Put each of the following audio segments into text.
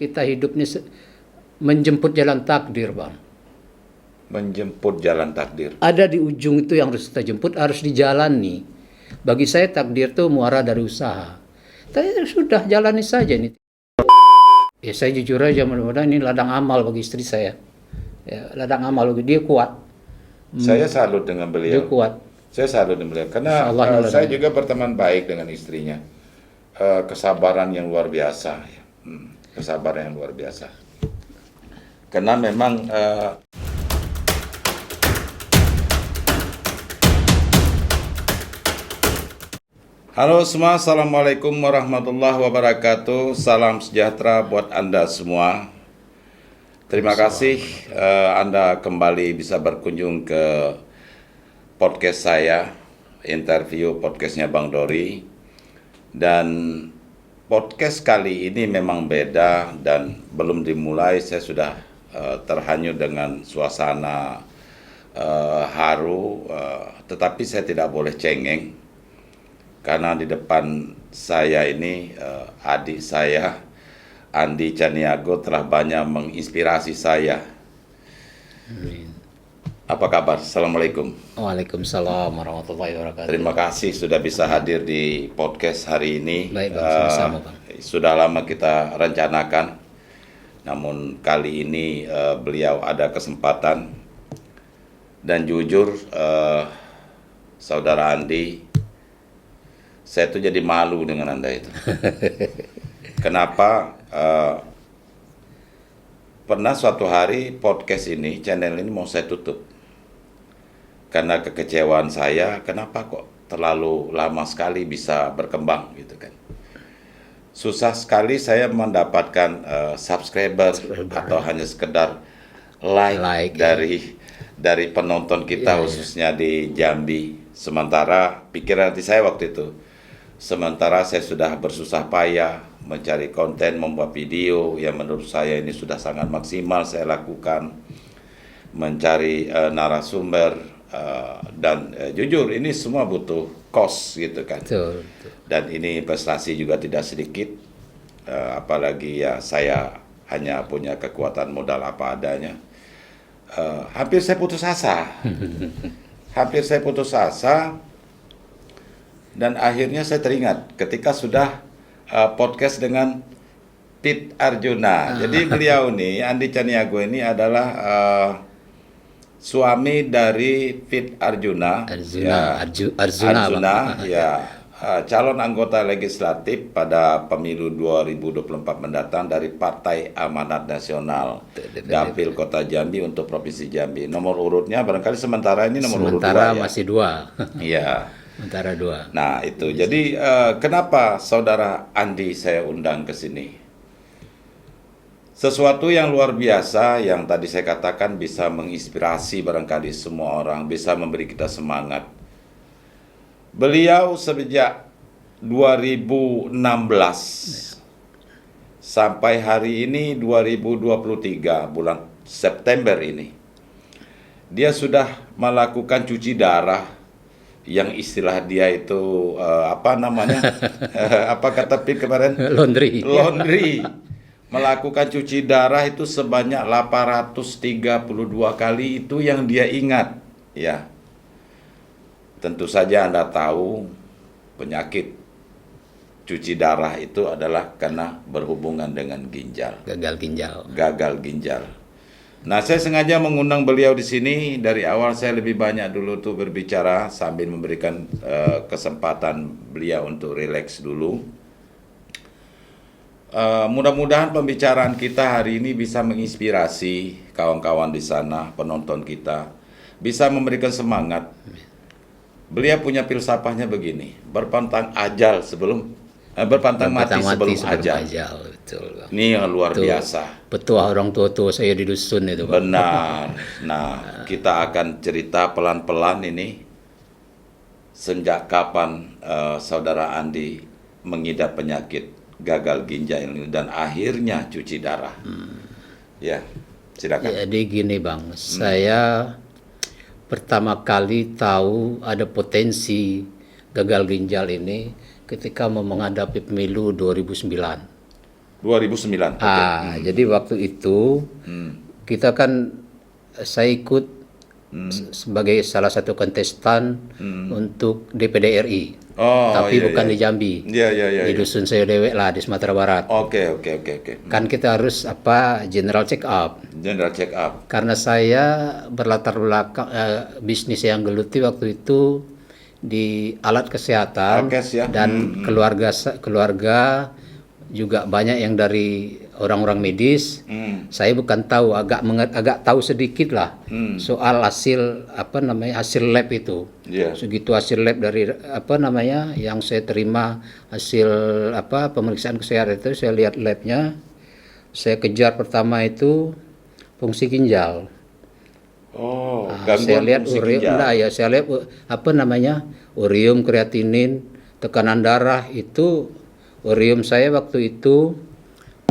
Kita hidup ini menjemput jalan takdir, Bang. Menjemput jalan takdir. Ada di ujung itu yang harus kita jemput, harus dijalani. Bagi saya takdir itu muara dari usaha. Tapi sudah jalani saja nih. Ya saya jujur aja, mudah-mudahan ini ladang amal bagi istri saya. Ya, ladang amal bagi dia kuat. Saya salut dengan Dia beliau. kuat. Saya salut dengan beliau karena Insya Allah, saya juga berteman baik dengan istrinya. Kesabaran yang luar biasa. Kesabaran yang luar biasa. Karena memang halo semua, Assalamualaikum warahmatullahi wabarakatuh. Salam sejahtera buat Anda semua. Terima kasih Anda kembali bisa berkunjung ke podcast saya, interview podcastnya Bang Dori. Dan podcast kali ini memang beda dan belum dimulai saya sudah terhanyut dengan suasana haru, tetapi saya tidak boleh cengeng. Karena di depan saya ini adik saya, Andi Caniago, telah banyak menginspirasi saya. Apa kabar? Assalamualaikum. Waalaikumsalam warahmatullahi wabarakatuh. Terima kasih sudah bisa hadir di podcast hari ini. Baik, Bang. Sama-sama, Bang. Sudah lama kita rencanakan, namun kali ini beliau ada kesempatan. Dan jujur, Saudara Andi, saya tuh jadi malu dengan Anda itu. Kenapa? Pernah suatu hari podcast ini, channel ini mau saya tutup. Karena kekecewaan saya, kenapa kok terlalu lama sekali bisa berkembang gitu kan. Susah sekali saya mendapatkan subscriber atau hanya sekedar like dari penonton kita, khususnya di Jambi. Sementara pikiran hati saya waktu itu, sementara saya sudah bersusah payah mencari konten, membuat video yang menurut saya ini sudah sangat maksimal saya lakukan, mencari narasumber, dan jujur ini semua butuh cost gitu kan. Betul. Dan ini investasi juga tidak sedikit, apalagi ya saya hanya punya kekuatan modal apa adanya. Hampir saya putus asa. Hampir saya putus asa. Dan akhirnya saya teringat ketika sudah podcast dengan Pit Arjuna. Jadi beliau nih, Andi Caniago ini adalah suami dari Pit Arjuna. Arjuna, ya, calon anggota legislatif pada pemilu 2024 mendatang dari Partai Amanat Nasional Dapil Kota Jambi untuk Provinsi Jambi. Nomor urutnya barangkali sementara ini nomor urut 2 ya. Masih 2. Iya. Sementara 2. Nah itu, jadi kenapa Saudara Andi saya undang ke sini? Sesuatu yang luar biasa yang tadi saya katakan bisa menginspirasi barangkali semua orang, bisa memberi kita semangat. Beliau sejak 2016 sampai hari ini 2023 bulan September ini, dia sudah melakukan cuci darah yang istilah dia itu apa namanya? Apa kata Pit kemarin? Laundry. Melakukan cuci darah itu sebanyak 832 kali, itu yang dia ingat, ya. Tentu saja Anda tahu penyakit cuci darah itu adalah karena berhubungan dengan ginjal. Gagal ginjal. Nah, saya sengaja mengundang beliau di sini. Dari awal saya lebih banyak dulu tuh berbicara sambil memberikan kesempatan beliau untuk rileks dulu. Mudah-mudahan pembicaraan kita hari ini bisa menginspirasi kawan-kawan di sana, penonton kita, bisa memberikan semangat. Beliau punya filsafahnya begini, berpantang mati sebelum ajal. Betul, Bang. Ini yang luar biasa. Petua orang tua-tua saya di dusun itu, Bang. Benar. Nah, kita akan cerita pelan-pelan ini sejak kapan Saudara Andi mengidap penyakit gagal ginjal ini dan akhirnya cuci darah. Ya, silakan. Jadi gini, Bang, saya pertama kali tahu ada potensi gagal ginjal ini ketika mau menghadapi pemilu 2009. 2009. Oke. Jadi waktu itu kita kan, saya ikut sebagai salah satu kontestan untuk DPD RI. Tapi iya, bukan iya. di Jambi. Iya, iya, iya. Di dusun saya dewek lah, di Sumatera Barat. Oke. Kan kita harus general check up. General check up. Karena saya berlatar belakang bisnis yang geluti waktu itu di alat kesehatan, Alkes ya. dan keluarga juga banyak yang dari orang-orang medis. Saya bukan tahu, agak tahu sedikit lah soal hasil hasil lab itu. Iya. Segitu hasil lab dari yang saya terima, hasil pemeriksaan kesehatan itu, saya lihat labnya, saya kejar pertama itu fungsi ginjal. Saya lihat saya lihat urium, kreatinin, tekanan darah itu. Urium saya waktu itu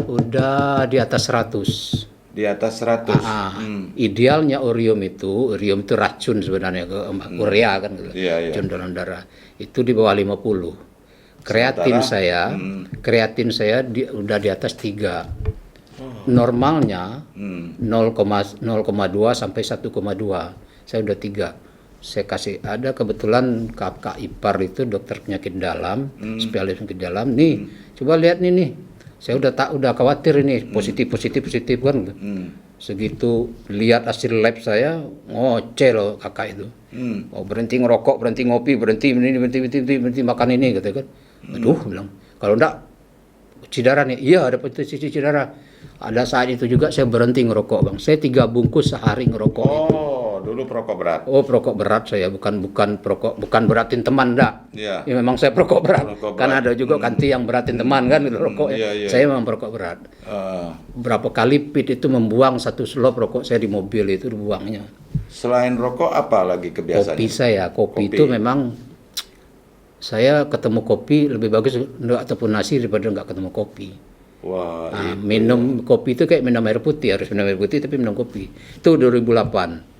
udah di atas 100. Di atas 100. Idealnya urium itu racun sebenarnya, urea kan gitu. Iya. Racun dalam darah. Itu di bawah 50. Kreatin saya udah di atas 3. Normalnya 0,2 sampai 1,2. Saya udah 3. Saya kasih, ada kebetulan kakak ipar itu dokter penyakit dalam, spesialis penyakit dalam. Nih, coba lihat nih. Saya udah khawatir ini, positif kan. Segitu lihat hasil lab saya, ngoceh loh kakak itu. Berhenti ngerokok, berhenti ngopi, berhenti makan ini gitu kan. Aduh, bilang, kalau enggak cuci darah nih. Iya, ada cuci darah. Ada saat itu juga saya berhenti ngerokok, Bang. Saya 3 bungkus sehari ngerokok. Dulu perokok berat. Perokok berat saya, bukan beratin teman, enggak. Iya. Ya, memang saya perokok berat. Kan ada juga kanti yang beratin teman kan gitu rokok. Iya. Saya memang perokok berat. Berapa kali Pit itu membuang 1 slop rokok saya di mobil itu dibuangnya. Selain rokok apa lagi kebiasaannya? Kopi itu memang saya ketemu kopi lebih bagus ataupun nasi daripada enggak ketemu kopi. Wah, minum kopi itu kayak minum air putih, harus minum air putih tapi minum kopi. Itu 2008.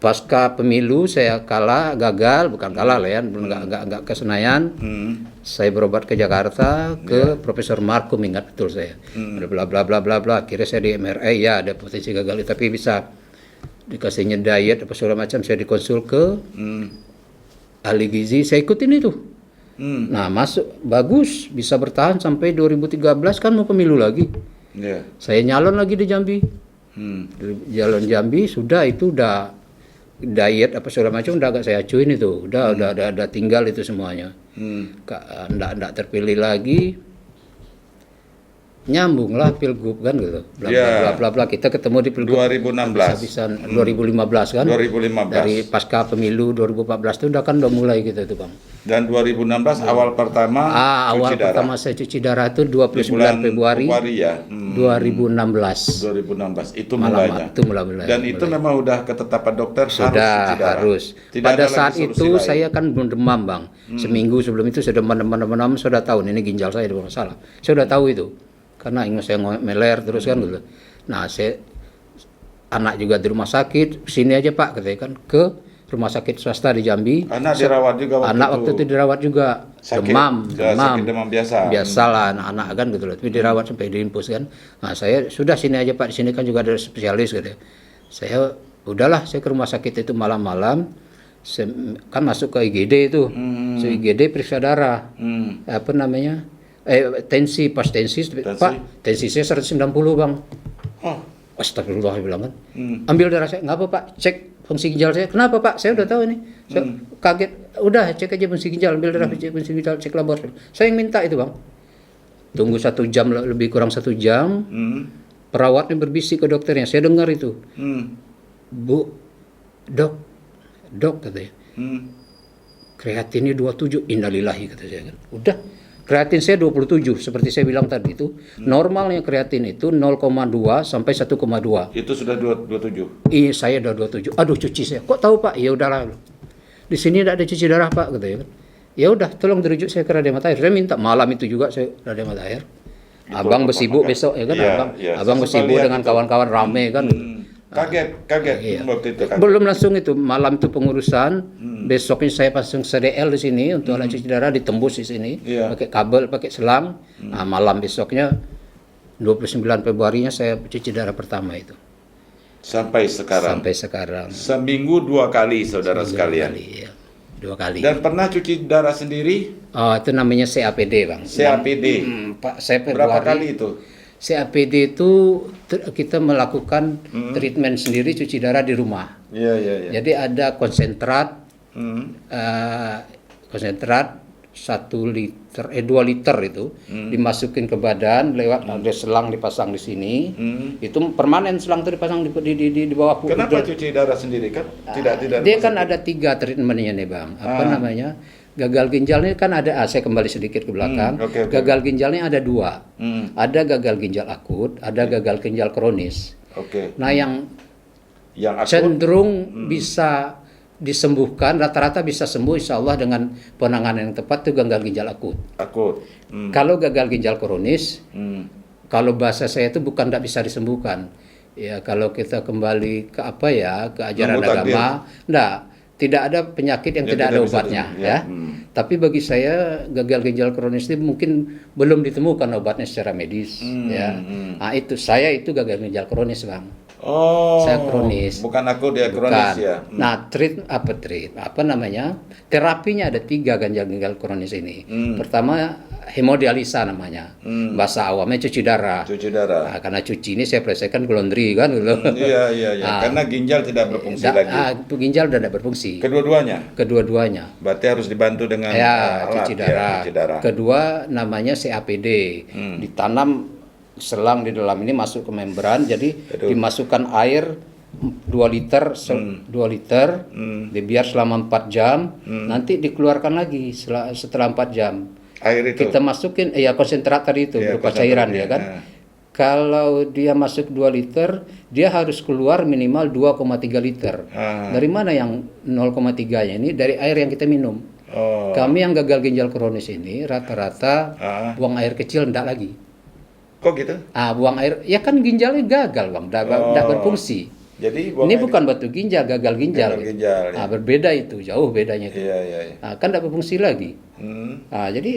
Pasca pemilu saya bukan kalah lah ya, nggak ke Senayan. Saya berobat ke Jakarta ke Profesor Markum, ingat betul saya. Bla bla bla bla bla. Kira saya di MRI, ya ada potensi gagal, tapi bisa dikasihnya diet apa segala macam. Saya dikonsul ke ahli gizi, saya ikutin itu. Nah, masuk bagus, bisa bertahan sampai 2013 kan mau pemilu lagi. Saya nyalon lagi di Jambi. Jalan Jambi sudah diet apa segala macam udah agak saya acuin itu, udah tinggal itu semuanya. Nggak terpilih lagi, nyambunglah pilgub kan gitu, bla bla kita ketemu di pilgub 2016 2015 kan, 2015 dari pasca pemilu 2014 itu udah mulai gitu tuh Bang. Dan 2016 awal pertama saya cuci darah itu 29 Februari ya. 2016 itu mulainya. Dan itu memang udah ketetapan dokter sudah harus. Pada saat itu saya kan belum demam Bang. Seminggu sebelum itu sudah demam, sudah tahu ini ginjal saya ada masalah. Saya sudah tahu itu. Karena ingat saya meler terus kan gitu. Nah, anak juga di rumah sakit, sini aja Pak katanya kan, ke rumah sakit swasta di Jambi. Anak dirawat juga waktu itu dirawat juga. Demam biasa. Biasalah anak-anak kan gitu loh. Tapi dirawat sampai diinfus kan. Nah, saya sudah sini aja Pak, di sini kan juga ada spesialis gitu. Saya saya ke rumah sakit itu malam-malam. Kan masuk ke IGD itu. IGD periksa darah. Tensi Pak, tensi saya 190 Bang. Astagfirullah bilang kan. Ambil darah saya, nggak apa Pak, cek fungsi ginjal saya. Kenapa Pak? Saya udah tahu ini. Saya kaget. Udah cek aja fungsi ginjal, ambil darah fungsi ginjal, cek labor. Saya yang minta itu Bang. Tunggu 1 jam, lebih kurang 1 jam. Perawatnya berbisik ke dokternya. Saya dengar itu. Bu, dok katanya. Kreatinnya 27, innalillahi kata saya kan. Udah. Kreatin saya 27, seperti saya bilang tadi itu. Normalnya kreatin itu 0,2 sampai 1,2. Itu sudah 27? Iya, saya udah 27. Aduh, cuci saya. Kok tahu Pak? Ya udahlah. Di sini tidak ada cuci darah Pak, katanya. Ya udah, tolong dirujuk saya ke Raden Matahir. Saya minta malam itu juga saya Raden Matahir. Abang bersibuk besok ya kan, Abang bersibuk dengan kawan-kawan rame kan. Kaget waktu itu. Belum langsung itu, malam itu pengurusan, Besoknya saya pasang CDL di sini untuk alat cuci darah, ditembus di sini, Iya. pakai kabel, pakai selang. Nah, malam besoknya 29 Februarinya saya cuci darah pertama itu. Sampai sekarang. Sampai sekarang. Seminggu 2 kali, saudara sekalian. 2 kali, ya. 2 kali. Dan pernah cuci darah sendiri? Oh, itu namanya CAPD, Bang. CAPD. Pak, saya Berapa Februari. kali itu? CAPD itu kita melakukan treatment sendiri cuci darah di rumah. Iya, iya, iya. Jadi ada konsentrat, Hmm. konsentrat 2 liter itu dimasukin ke badan lewat ada selang dipasang di sini. Itu permanen selang itu dipasang di bawah kuku. Kenapa cuci darah sendiri kan? Tidak. Dia kan ada 3 treatmentnya nih, Bang. Apa namanya? Gagal ginjalnya kan ada, saya kembali sedikit ke belakang. Oke. Gagal ginjalnya ada 2. Ada gagal ginjal akut, ada gagal ginjal kronis. Oke. Nah, yang Yang akut. cenderung bisa disembuhkan, rata-rata bisa sembuh insya Allah dengan penanganan yang tepat itu gagal ginjal akut. Akut. Kalau gagal ginjal kronis, Hmm. kalau bahasa saya itu bukan tidak bisa disembuhkan. Ya, kalau kita kembali ke apa ya, ke ajaran Nunggu takdir. agama, tidak ada penyakit yang tidak ada tidak bisa obatnya, disembuh, ya. ya. Tapi bagi saya gagal ginjal kronis ini mungkin belum ditemukan obatnya secara medis, ya. Nah, saya itu gagal ginjal kronis, Bang. Oh. Saya kronis. Bukan akut ya, kronis Bukan. ya. Nah, apa namanya? Terapinya ada 3 ginjal kronis ini. Pertama hemodialisa namanya. Bahasa awamnya cuci darah. Cuci darah. Nah, karena cuci ini saya selesaikan ke laundry kan gitu. Iya. Ah. Karena ginjal tidak berfungsi lagi. Ginjal udah tidak berfungsi. Kedua-duanya. Berarti harus dibantu dengan ya, alat cuci darah. cuci darah. Kedua namanya CAPD. Ditanam selang di dalam ini masuk ke membran, jadi dimasukkan air 2 liter, 2 liter, dibiar selama 4 jam, nanti dikeluarkan lagi setelah 4 jam. Air itu. Kita masukin konsentrat tadi itu berupa cairan ya kan. Kalau dia masuk 2 liter, dia harus keluar minimal 2,3 liter. Dari mana yang 0,3-nya ini? Dari air yang kita minum. Kami yang gagal ginjal kronis ini rata-rata buang air kecil enggak lagi. Kok gitu? Buang air, ya kan ginjalnya gagal, Bang, enggak berfungsi. Jadi Ini bukan batu ginjal, gagal ginjal. Gagal ginjal, ya. Berbeda itu, jauh bedanya itu. Iya. Kan enggak berfungsi lagi. Jadi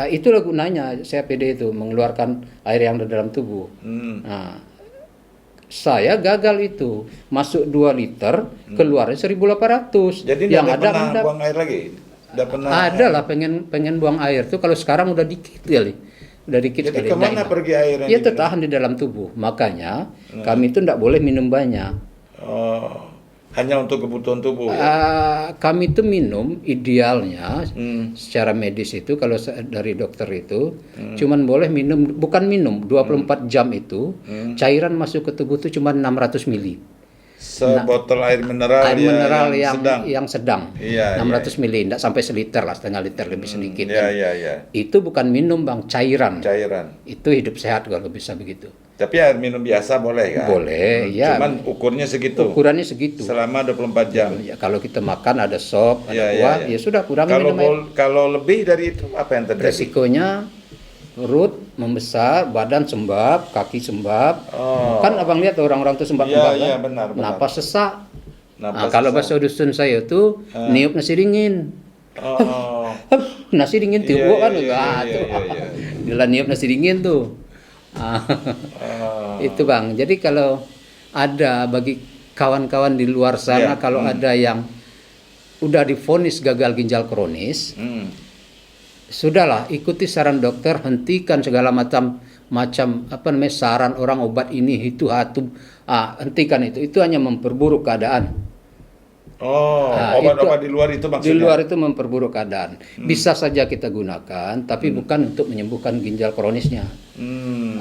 itulah gunanya CAPD itu, mengeluarkan air yang ada dalam tubuh. Saya gagal itu, masuk 2 liter, keluarnya 1.800. Jadi yang nggak ada pernah buang air lagi? Nggak pernah. Ada lah pengen buang air tuh, kalau sekarang udah dikit kali. Udah dikit Jadi sekali. kemana pergi air yang Ya diminum? tertahan di dalam tubuh. Makanya kami itu tidak boleh minum banyak. Hanya untuk kebutuhan tubuh ya? Kami itu minum idealnya secara medis itu kalau dari dokter itu cuman boleh minum, bukan minum 24 jam itu cairan masuk ke tubuh itu cuma 600 mili. Sebotol air mineral, yang sedang. Iya, 600 mili, tidak sampai seliter lah, setengah liter lebih sedikit. Iya. Itu bukan minum, Bang, cairan. Cairan. Itu hidup sehat kalau bisa begitu. Tapi air minum biasa boleh kan? Boleh, ya. Cuman ukurnya segitu. Ukurannya segitu. Selama 24 jam. Ya, kalau kita makan ada sop, ada Iya, kuah, iya. ya sudah kurangin minum air. Kalau lebih dari itu apa yang terjadi? Resikonya perut membesar, badan sembab, kaki sembab. Kan abang lihat orang-orang tuh sembab-sembab Iya, kan? benar. Napas sesak. Napas Kalau sesak. bahasa dusun saya tuh niup nasi dingin. Nasi dingin tuh, Iya, kan? iya. Gila niup nasi dingin tuh. Itu, Bang. Jadi kalau ada bagi kawan-kawan di luar sana, kalau ada yang udah divonis gagal ginjal kronis, sudahlah ikuti saran dokter, hentikan segala macam saran orang obat ini itu hentikan itu hanya memperburuk keadaan. Obat-obat di luar itu maksudnya? Di luar itu memperburuk keadaan. Bisa saja kita gunakan, tapi bukan untuk menyembuhkan ginjal kronisnya.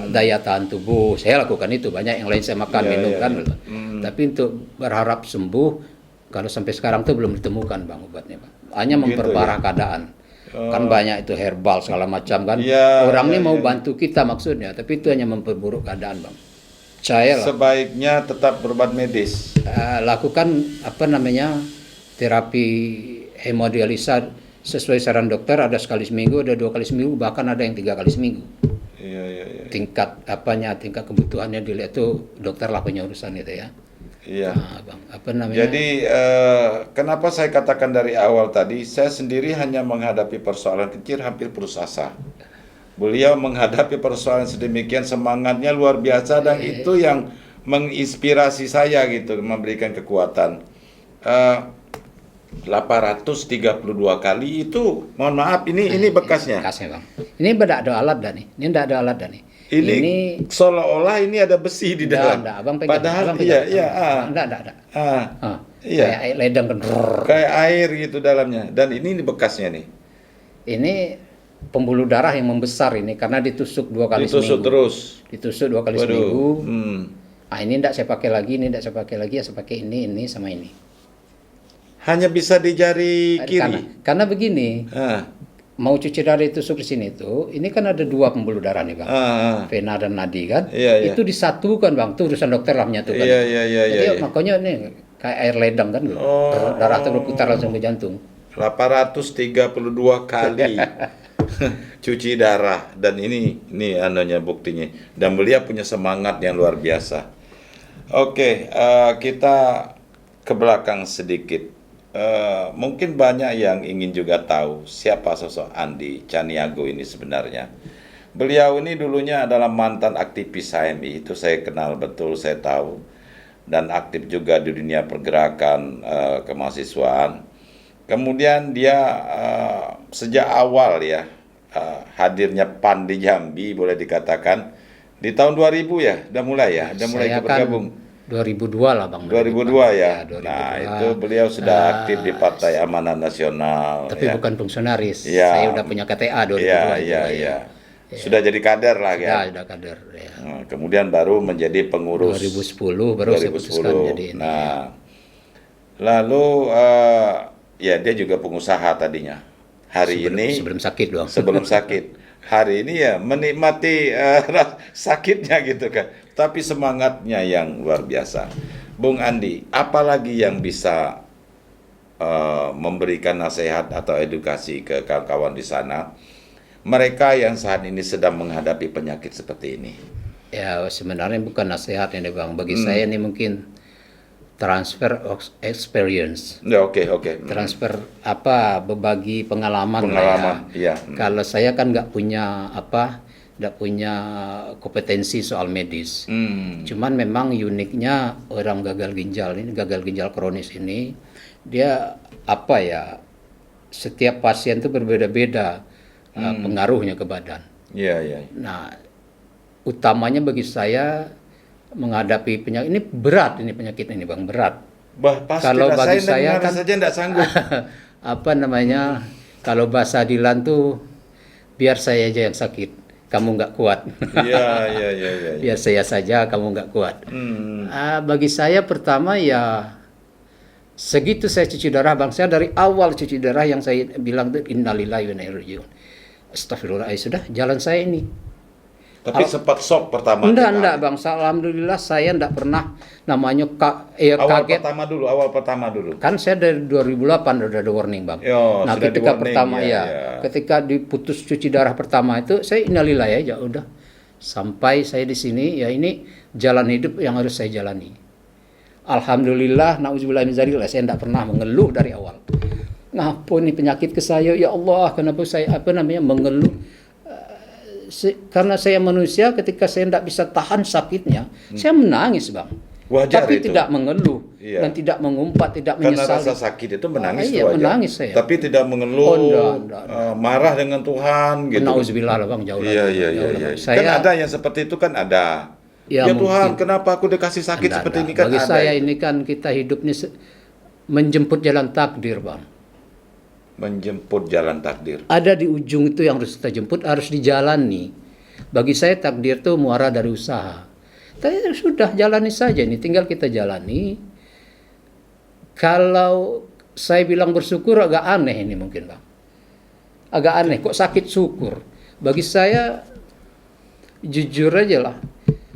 Daya tahan tubuh, saya lakukan itu, banyak yang lain saya makan, minum kan. Tapi untuk berharap sembuh, kalau sampai sekarang tuh belum ditemukan, Bang, obatnya, Bang. Hanya memperparah keadaan. Kan banyak itu herbal segala macam kan. Orang ini mau bantu kita maksudnya, tapi itu hanya memperburuk keadaan, Bang. Percayalah. Sebaiknya tetap berobat medis. Lakukan terapi hemodialisa sesuai saran dokter, ada sekali seminggu, ada 2 kali seminggu, bahkan ada yang 3 kali seminggu. Iya. Tingkat kebutuhannya dilihat tuh dokter lah punya urusan itu ya. Iya. Nah, Bang, apa namanya? Jadi kenapa saya katakan dari awal tadi, saya sendiri hanya menghadapi persoalan kecil hampir putus asa. Beliau menghadapi persoalan sedemikian semangatnya luar biasa dan itu yang menginspirasi saya gitu, memberikan kekuatan. 832 kali itu, mohon maaf, ini bekasnya. Bekasnya, Bang. Ini tidak ada alat dah nih. Ini tidak ada alat dah nih. Ini seolah-olah ini ada besi di dalam. Enggak, Abang pegang. Padahal Abang pegang. iya. Enggak. Iya. Kayak air ledeng kan. Kayak air gitu dalamnya. Dan ini bekasnya nih. Ini pembuluh darah yang membesar ini karena ditusuk 2 kali Ditusuk seminggu. terus. Ditusuk 2 kali Waduh. seminggu. Hmm. Ini enggak saya pakai lagi, ini enggak saya pakai lagi, ya saya pakai ini sama ini. Hanya bisa di jari kiri. Karena begini, Ah, mau cuci darah ditusuk di sini tuh, ini kan ada 2 pembuluh darah nih, Bang. Vena dan nadi kan. Iya, iya. Itu disatukan, Bang. Tuh urusan dokter lah menyatukan. Iya. Jadi makanya nih kayak air ledeng kan. Oh. Darah tuh berputar langsung ke jantung. 832 kali cuci darah, dan ini anunya buktinya, dan beliau punya semangat yang luar biasa. Oke, kita ke belakang sedikit. Mungkin banyak yang ingin juga tahu siapa sosok Andi Caniago ini sebenarnya. Beliau ini dulunya adalah mantan aktivis HMI, itu saya kenal betul, saya tahu, dan aktif juga di dunia pergerakan kemahasiswaan. Kemudian dia sejak awal ya hadirnya PAN di Jambi, boleh dikatakan di tahun 2000 ya, udah mulai Saya bergabung. kan 2002 lah, Bang. 2002 ya. 2002. Nah, itu beliau sudah aktif di Partai Amanat Nasional. Tapi ya. bukan fungsionaris. Ya. Saya udah punya KTA 2002. Iya. Sudah jadi kader lah ya. Sudah kader. Ya. Nah, kemudian baru menjadi pengurus 2010 baru saya putuskan jadi ini. Nah, lalu ya dia juga pengusaha tadinya. Sebelum sakit doang. Sebelum sakit. Hari ini ya menikmati sakitnya gitu kan. Tapi semangatnya yang luar biasa. Bung Andi, apalagi yang bisa memberikan nasihat atau edukasi ke kawan-kawan di sana, mereka yang saat ini sedang menghadapi penyakit seperti ini? Ya sebenarnya bukan nasihat ini, Bang. Bagi saya ini mungkin transfer of experience. Ya, oke. Transfer berbagi pengalaman. Iya. Kalau saya kan nggak punya kompetensi soal medis. Cuman memang uniknya orang gagal ginjal kronis ini, dia setiap pasien itu berbeda-beda pengaruhnya ke badan. Iya. Nah, utamanya bagi saya menghadapi penyakit ini berat, penyakit ini, Bang, berat. Pasti Kalau bagi saya kan saja enggak sanggup. Kalau bahasa Dilan tuh, biar saya aja yang sakit, kamu nggak kuat. Iya. Biar saya saja, kamu nggak kuat. Bagi saya pertama ya segitu saya cuci darah, Bang. Saya dari awal cuci darah yang saya bilang tuh innalillahi wa inna ilaihi raji'un. Astagfirullah, sudah jalan saya ini. Tapi sempat shock pertama. Enggak, Bang. Alhamdulillah saya enggak pernah namanya kaget. Awal pertama dulu. Kan saya dari 2008 udah ada warning, Bang. Yo, nah, ketika pertama ketika diputus cuci darah pertama itu saya innalillahi aja udah. Sampai saya di sini ya ini jalan hidup yang harus saya jalani. Alhamdulillah, nauzubillah min dzalik, saya enggak pernah mengeluh dari awal. Ngapa nih penyakit ke saya? Ya Allah, kenapa saya mengeluh? Karena saya manusia, ketika saya tidak bisa tahan sakitnya, saya menangis, Bang. Wajar tapi itu. tidak mengeluh dan tidak mengumpat, tidak menyesal. Karena rasa sakit itu menangis itu iya, wajar. menangis saya. Tapi tidak mengeluh, marah dengan Tuhan gitu. Nauzubillah lah, Bang, jauh lah. Iya. Saya, kan ada yang seperti itu kan ada. Ya Tuhan, kenapa aku dikasih sakit seperti ini kan bagi ada. saya ini kan kita hidup ini menjemput jalan takdir, Bang. Menjemput jalan takdir. Ada di ujung itu yang harus kita jemput, harus dijalani. Bagi saya takdir itu muara dari usaha. Tapi sudah jalani saja ini, tinggal kita jalani. Kalau saya bilang bersyukur agak aneh ini mungkin, Bang. Agak aneh, kok sakit syukur. Bagi saya jujur aja lah.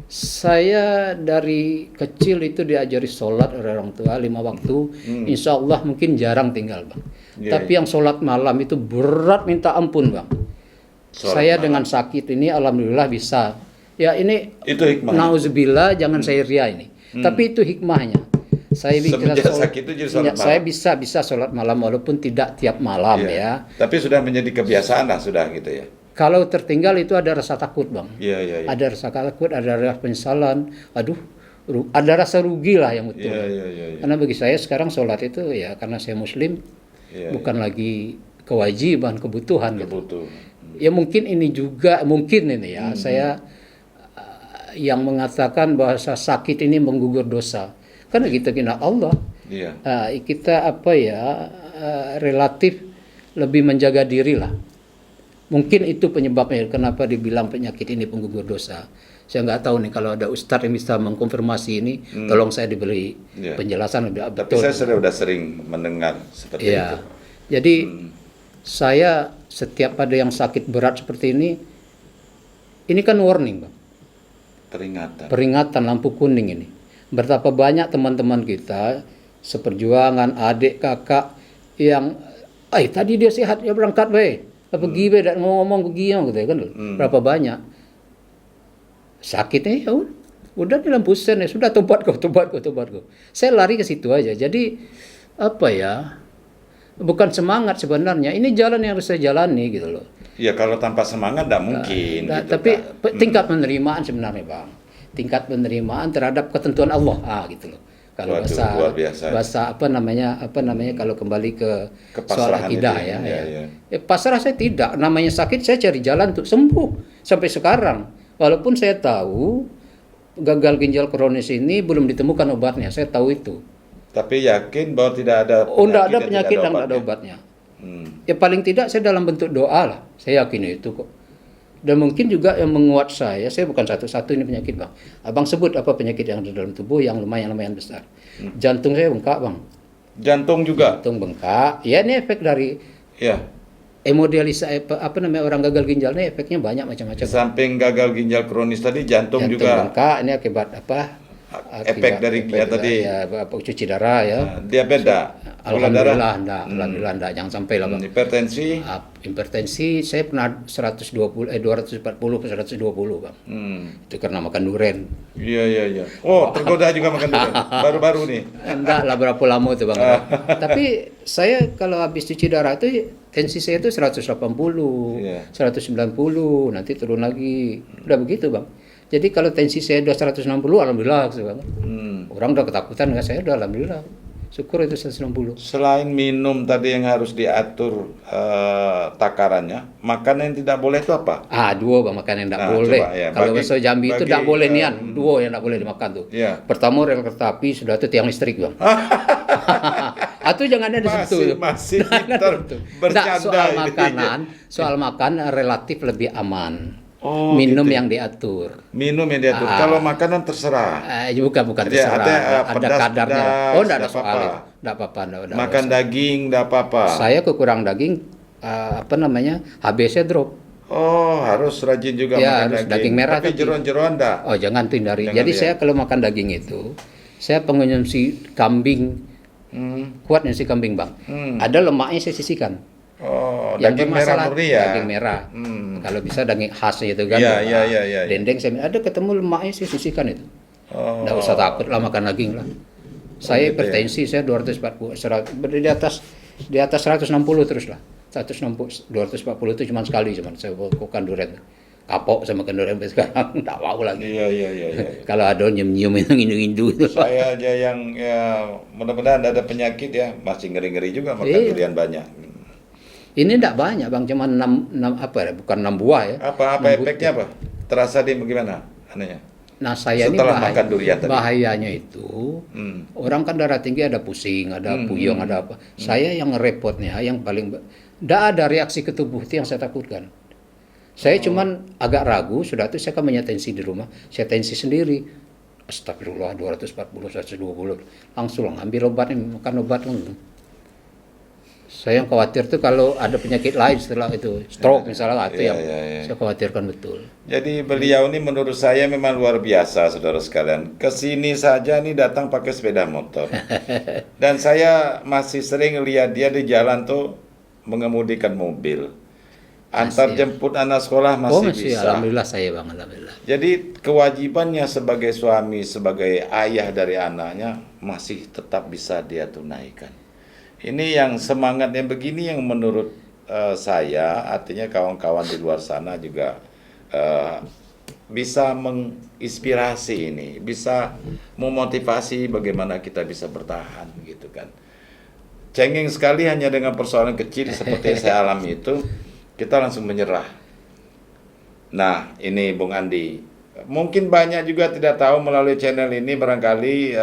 Saya dari kecil itu diajari sholat oleh orang tua 5 waktu. Insya Allah mungkin jarang tinggal, Bang. Tapi yang sholat malam itu berat minta ampun, Bang. Saya dengan sakit ini alhamdulillah bisa. Ya ini itu hikmah. Nauzubillah, jangan saya ria ini. Tapi itu hikmahnya. Saya Semenjak sakit itu jadi sholat malam. Saya bisa sholat malam walaupun tidak tiap malam ya. Tapi sudah menjadi kebiasaan lah sudah gitu ya. Kalau tertinggal itu ada rasa takut, Bang. Iya. Ada rasa takut, ada rasa penyesalan. Aduh, ada rasa rugi lah yang betul. Iya. Karena bagi saya sekarang sholat itu ya karena saya Muslim, bukan lagi kewajiban, kebutuhan. Gitu. Ya mungkin ini juga, saya yang mengatakan bahwa sakit ini menggugur dosa. Karena kita kena Allah. Iya. Kita relatif lebih menjaga diri lah. Mungkin itu penyebabnya kenapa dibilang penyakit ini penggugur dosa. Saya nggak tahu nih kalau ada ustadz yang bisa mengkonfirmasi ini, tolong saya diberi penjelasan lebih betul. Tapi saya sudah sering mendengar seperti itu. Jadi saya setiap ada yang sakit berat seperti ini kan warning, Bang. Peringatan lampu kuning ini. Betapa banyak teman-teman kita seperjuangan, adik, kakak yang tadi dia sehat, dia berangkat pergi dan ngomong begini gitu kan. Berapa banyak sakitnya udah di lampu sen ya, sudah tobat kau. Saya lari ke situ aja. Jadi bukan semangat sebenarnya. Ini jalan yang harus saya jalani gitu loh. Ya kalau tanpa semangat tidak mungkin. Gitu, tapi tingkat penerimaan sebenarnya, Bang. Tingkat penerimaan terhadap ketentuan Allah, gitu loh. Kalau bahasa apa namanya kalau kembali ke soal akidah ya. Pasrah saya tidak. Namanya sakit saya cari jalan untuk sembuh sampai sekarang. Walaupun saya tahu gagal ginjal kronis ini belum ditemukan obatnya. Saya tahu itu. Tapi yakin bahwa tidak ada penyakit yang tidak ada obatnya. Ya paling tidak saya dalam bentuk doa lah. Saya yakin itu kok. Dan mungkin juga yang menguat saya bukan satu-satu ini penyakit, Bang. Abang sebut apa penyakit yang ada dalam tubuh yang lumayan besar. Jantung saya bengkak, Bang. Jantung juga? Jantung bengkak. Ya ini efek dari hemodialisa, orang gagal ginjal ini efeknya banyak macam-macam. Samping gagal ginjal kronis tadi, jantung juga bengkak. Ini akibat efek dari tadi cuci darah ya. Diabetes, alhamdulillah enggak, jangan sampai lah, Bang. Hipertensi saya pernah 240 ke 120, Bang. Itu karena makan durian. Iya. Oh, tergoda juga makan durian. Baru-baru nih. Enggak lah, berapa lama itu, Bang. Tapi saya kalau habis cuci darah itu tensi saya itu 180, 190, nanti turun lagi. Udah begitu, Bang. Jadi kalau tensi saya udah 160, alhamdulillah, Bang. Orang udah ketakutan, saya udah alhamdulillah. Syukur itu 160. Selain minum tadi yang harus diatur takarannya, makanan yang tidak boleh itu apa? Dua, Bang, makanan yang tidak boleh. Kalau bahasa Jambi itu tidak boleh nian. Dua yang tidak boleh dimakan tuh. Pertama rel kereta api, sudah itu tiang listrik, Bang. Atau jangan ada di situ. Masih bercanda. Soal makanan relatif lebih aman. Minum gitu. Yang diatur. Kalau makanan terserah. Bukan terserah. Ada kadarnya. Enggak ada soal itu. Enggak apa-apa. Makan daging enggak apa-apa. Saya kekurangan daging, HB-nya drop. Harus rajin juga makan daging merah. Tapi jeroan-jeroan enggak. Jangan hindari. Jadi saya kalau makan daging itu, saya pengonsumsi kambing. Kuat nyusi kambing, Bang. Ada lemaknya saya sisihkan. Daging merah murni ya? Daging merah. Kalau bisa daging khas itu kan. Iya. Dendeng saya ada ketemu lemaknya saya sisihkan itu. Nggak usah takut lah makan daging lah. Saya hipertensi, saya 240, di atas 160 terus lah. 160, 240 itu cuma sekali saya lakukan durian. Kapok sama makan durian sampai sekarang nggak mau lagi. Iya. Kalau ada nyium indu. Saya aja yang mudah-mudahan ada penyakit ya, masih ngeri-ngeri juga makan durian banyak. Ini tidak banyak, Bang, cuma 6 bukan 6 buah ya. Apa efeknya apa? Terasa di bagaimana anehnya? Nah, saya setelah ini makan durian tadi. Bahayanya itu orang kan darah tinggi ada pusing, ada puyeng, ada apa. Saya yang repotnya, yang paling tidak ada reaksi ke tubuh itu yang saya takutkan. Saya cuman agak ragu, sudah itu saya kan punya tensi di rumah, saya tensi sendiri. Astagfirullah, 240, 120. Langsung ambil obat, makan obat. Saya yang khawatir tuh kalau ada penyakit lain setelah itu, stroke misalnya, itu yang saya khawatirkan betul. Jadi beliau ini menurut saya memang luar biasa, saudara sekalian. Kesini saja nih datang pakai sepeda motor. Dan saya masih sering lihat dia di jalan tuh mengemudikan mobil. Antar jemput anak sekolah masih bisa. Alhamdulillah saya bang, alhamdulillah. Jadi kewajibannya sebagai suami, sebagai ayah dari anaknya masih tetap bisa dia tunaikan. Ini yang semangatnya begini yang menurut saya, artinya kawan-kawan di luar sana juga bisa menginspirasi ini, bisa memotivasi bagaimana kita bisa bertahan gitu kan. Cengeng sekali hanya dengan persoalan kecil seperti yang saya alami itu, kita langsung menyerah. Nah, ini Bung Andi, mungkin banyak juga tidak tahu melalui channel ini, barangkali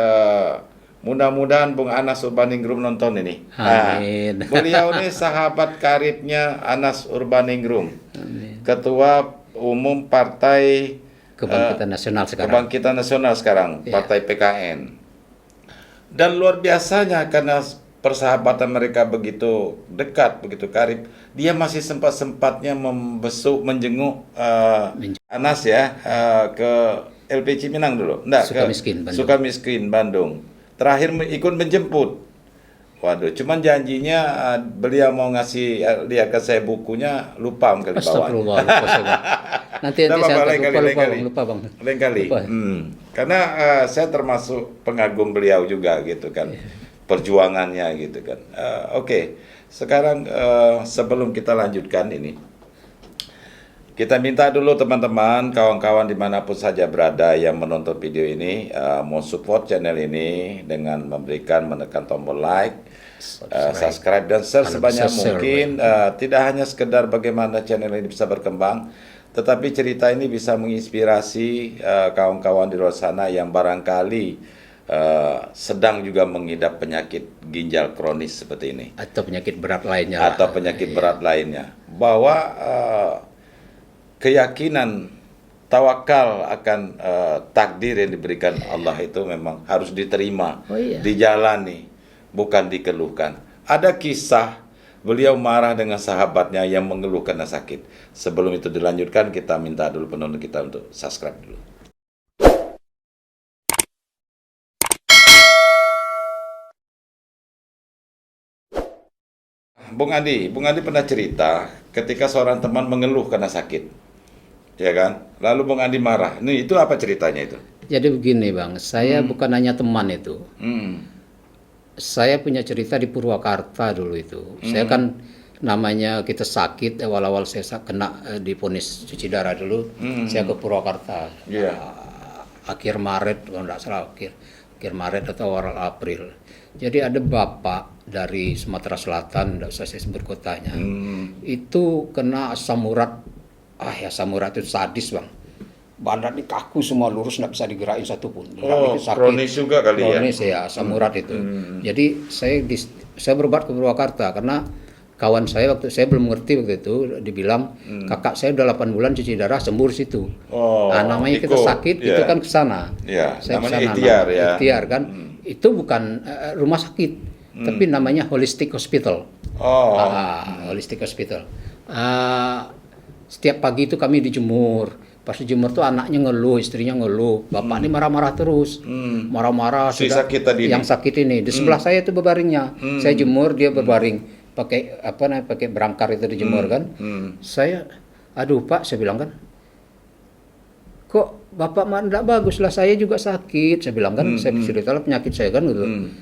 mudah-mudahan Bung Anas Urbaningrum nonton ini. Amin. Beliau ini sahabat karibnya Anas Urbaningrum, Ketua Umum Partai Kebangkitan Nasional sekarang. Kebangkitan Nasional sekarang, Partai PKN. Dan luar biasanya karena persahabatan mereka begitu dekat, begitu karib, dia masih sempat-sempatnya membesuk, menjenguk Anas ya ke LP Cipinang dulu. Sukamiskin Bandung. Terakhir ikut menjemput. Waduh, cuman janjinya beliau mau ngasih lihatkan saya bukunya, lupa kali bawa. Nanti saya lupa bang. Lain kali. Karena saya termasuk pengagum beliau juga gitu kan. Perjuangannya gitu kan. Oke. Sekarang sebelum kita lanjutkan ini, kita minta dulu teman-teman, kawan-kawan dimanapun saja berada yang menonton video ini, mau support channel ini dengan menekan tombol like, subscribe dan share sebanyak mungkin. Tidak hanya sekedar bagaimana channel ini bisa berkembang, tetapi cerita ini bisa menginspirasi kawan-kawan di luar sana yang barangkali sedang juga mengidap penyakit ginjal kronis seperti ini, atau penyakit berat lainnya, bahwa keyakinan tawakal akan takdir yang diberikan Allah itu memang harus diterima, dijalani, bukan dikeluhkan. Ada kisah beliau marah dengan sahabatnya yang mengeluh karena sakit. Sebelum itu dilanjutkan, kita minta dulu penonton kita untuk subscribe dulu. Bung Andi pernah cerita ketika seorang teman mengeluh karena sakit, ya kan? Lalu Bung Andi marah. Nih, itu apa ceritanya itu? Jadi begini bang, saya bukan hanya teman itu. Saya punya cerita di Purwakarta dulu itu. Saya kan namanya kita sakit, awal-awal saya kena divonis cuci darah dulu. Saya ke Purwakarta. Akhir Maret, kalau tidak salah akhir Maret atau awal April. Jadi ada bapak dari Sumatera Selatan, tidak usah saya sebut kotanya, itu kena asam urat. Asam urat itu sadis bang. Badan ini kaku semua, lurus, nggak bisa digerakin satupun. Kronis juga kali ya? Kronis ya, asam urat itu. Jadi saya berobat ke Purwakarta karena kawan saya waktu saya belum mengerti waktu itu, dibilang kakak saya udah 8 bulan cuci darah sembuh di situ. Namanya kita sakit itu kan ke sana. Saya namanya ikhtiar ya. Ikhtiar kan. Itu bukan rumah sakit, tapi namanya holistic hospital. Holistic hospital. Setiap pagi itu kami dijemur. Pas dijemur tuh anaknya ngeluh, istrinya ngeluh, bapak ini marah-marah terus, marah-marah. Yang sakit ini di sebelah saya itu berbaringnya. Saya jemur, dia berbaring, pakai pakai berangkar itu dijemur kan. Saya, aduh Pak, saya bilang kan, kok bapak mah enggak bagus lah, saya juga sakit, saya bilang kan, saya ceritalah penyakit saya kan gitu.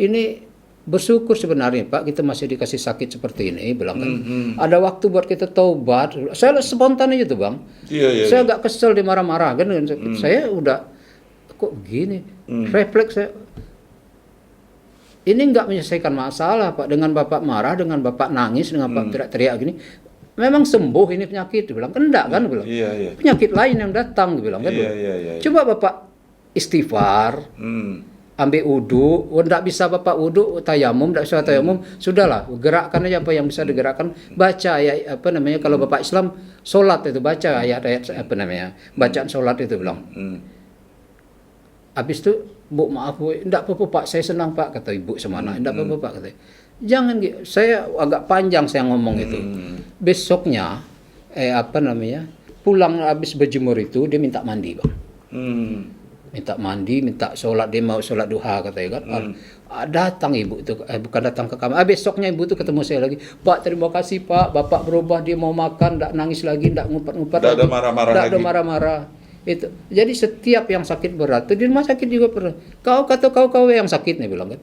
Ini bersyukur sebenarnya Pak, kita masih dikasih sakit seperti ini, bilang kan. Ada waktu buat kita taubat. Saya spontan aja tuh bang. Saya agak kesel dia marah-marah kan. Saya udah kok gini, refleks saya. Ini nggak menyelesaikan masalah Pak, dengan bapak marah, dengan bapak nangis, dengan bapak teriak-teriak gini. Memang sembuh ini penyakit, bilang enggak kan, bilang. Penyakit lain yang datang, bilang kan. Coba bapak istighfar. Ambil wudu, enggak bisa bapak wudu, tayamum, enggak bisa tayamum, sudahlah, gerakkan aja apa yang bisa digerakkan, baca ayat kalau bapak Islam sholat itu baca ayat-ayat bacaan sholat itu bilang. Habis itu, Bu maaf Bu, enggak apa-apa Pak, saya senang Pak, kata ibu sama anak, enggak apa-apa Pak, kata. Jangan gitu, saya agak panjang saya ngomong itu. Besoknya, pulang habis berjemur itu dia minta mandi bang. minta mandi, minta sholat, dia mau sholat duha katanya kan. Datang ibu itu, bukan datang ke kamar. Besoknya ibu itu ketemu saya lagi. Pak, terima kasih Pak, Bapak berubah, dia mau makan, tidak nangis lagi, tidak ngumpat-ngumpat lagi. Tidak ada marah-marah Tidak lagi. ada marah-marah. Itu. Jadi setiap yang sakit berat, itu di rumah sakit juga pernah. Kau yang sakit nih bilang kan.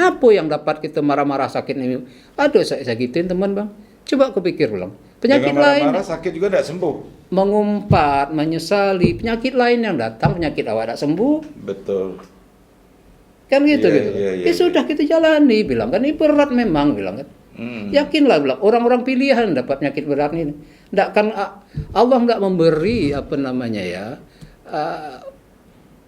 Apa yang dapat kita marah-marah sakit nih? Aduh, saya gituin teman bang. Coba aku pikir bilang. Penyakit Dengan lain marah-marah sakit juga tidak sembuh. mengumpat, menyesali, penyakit lain yang datang, penyakit awak tidak sembuh. Betul. Kan gitu Iya, gitu. iya, iya, Ya sudah kita jalani bilang kan ini berat memang bilang kan. Yakinlah bilang orang-orang pilihan dapat penyakit berat ini. Nggak kan Allah nggak memberi apa namanya ya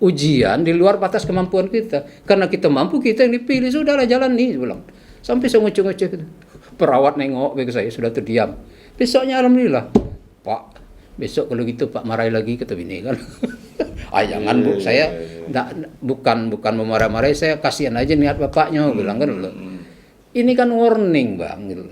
ujian di luar batas kemampuan kita. Karena kita mampu kita yang dipilih sudahlah jalani bilang. Sampai saya ngoceh-ngoceh gitu. Perawat nengok ke saya sudah terdiam. Besoknya alhamdulillah, Pak. Besok kalau gitu Pak marahi lagi kata bini kan. Jangan Bu, saya bukan memarah-marahi, saya kasihan aja niat bapaknya bilang kan loh. Ini kan warning Bang gitu.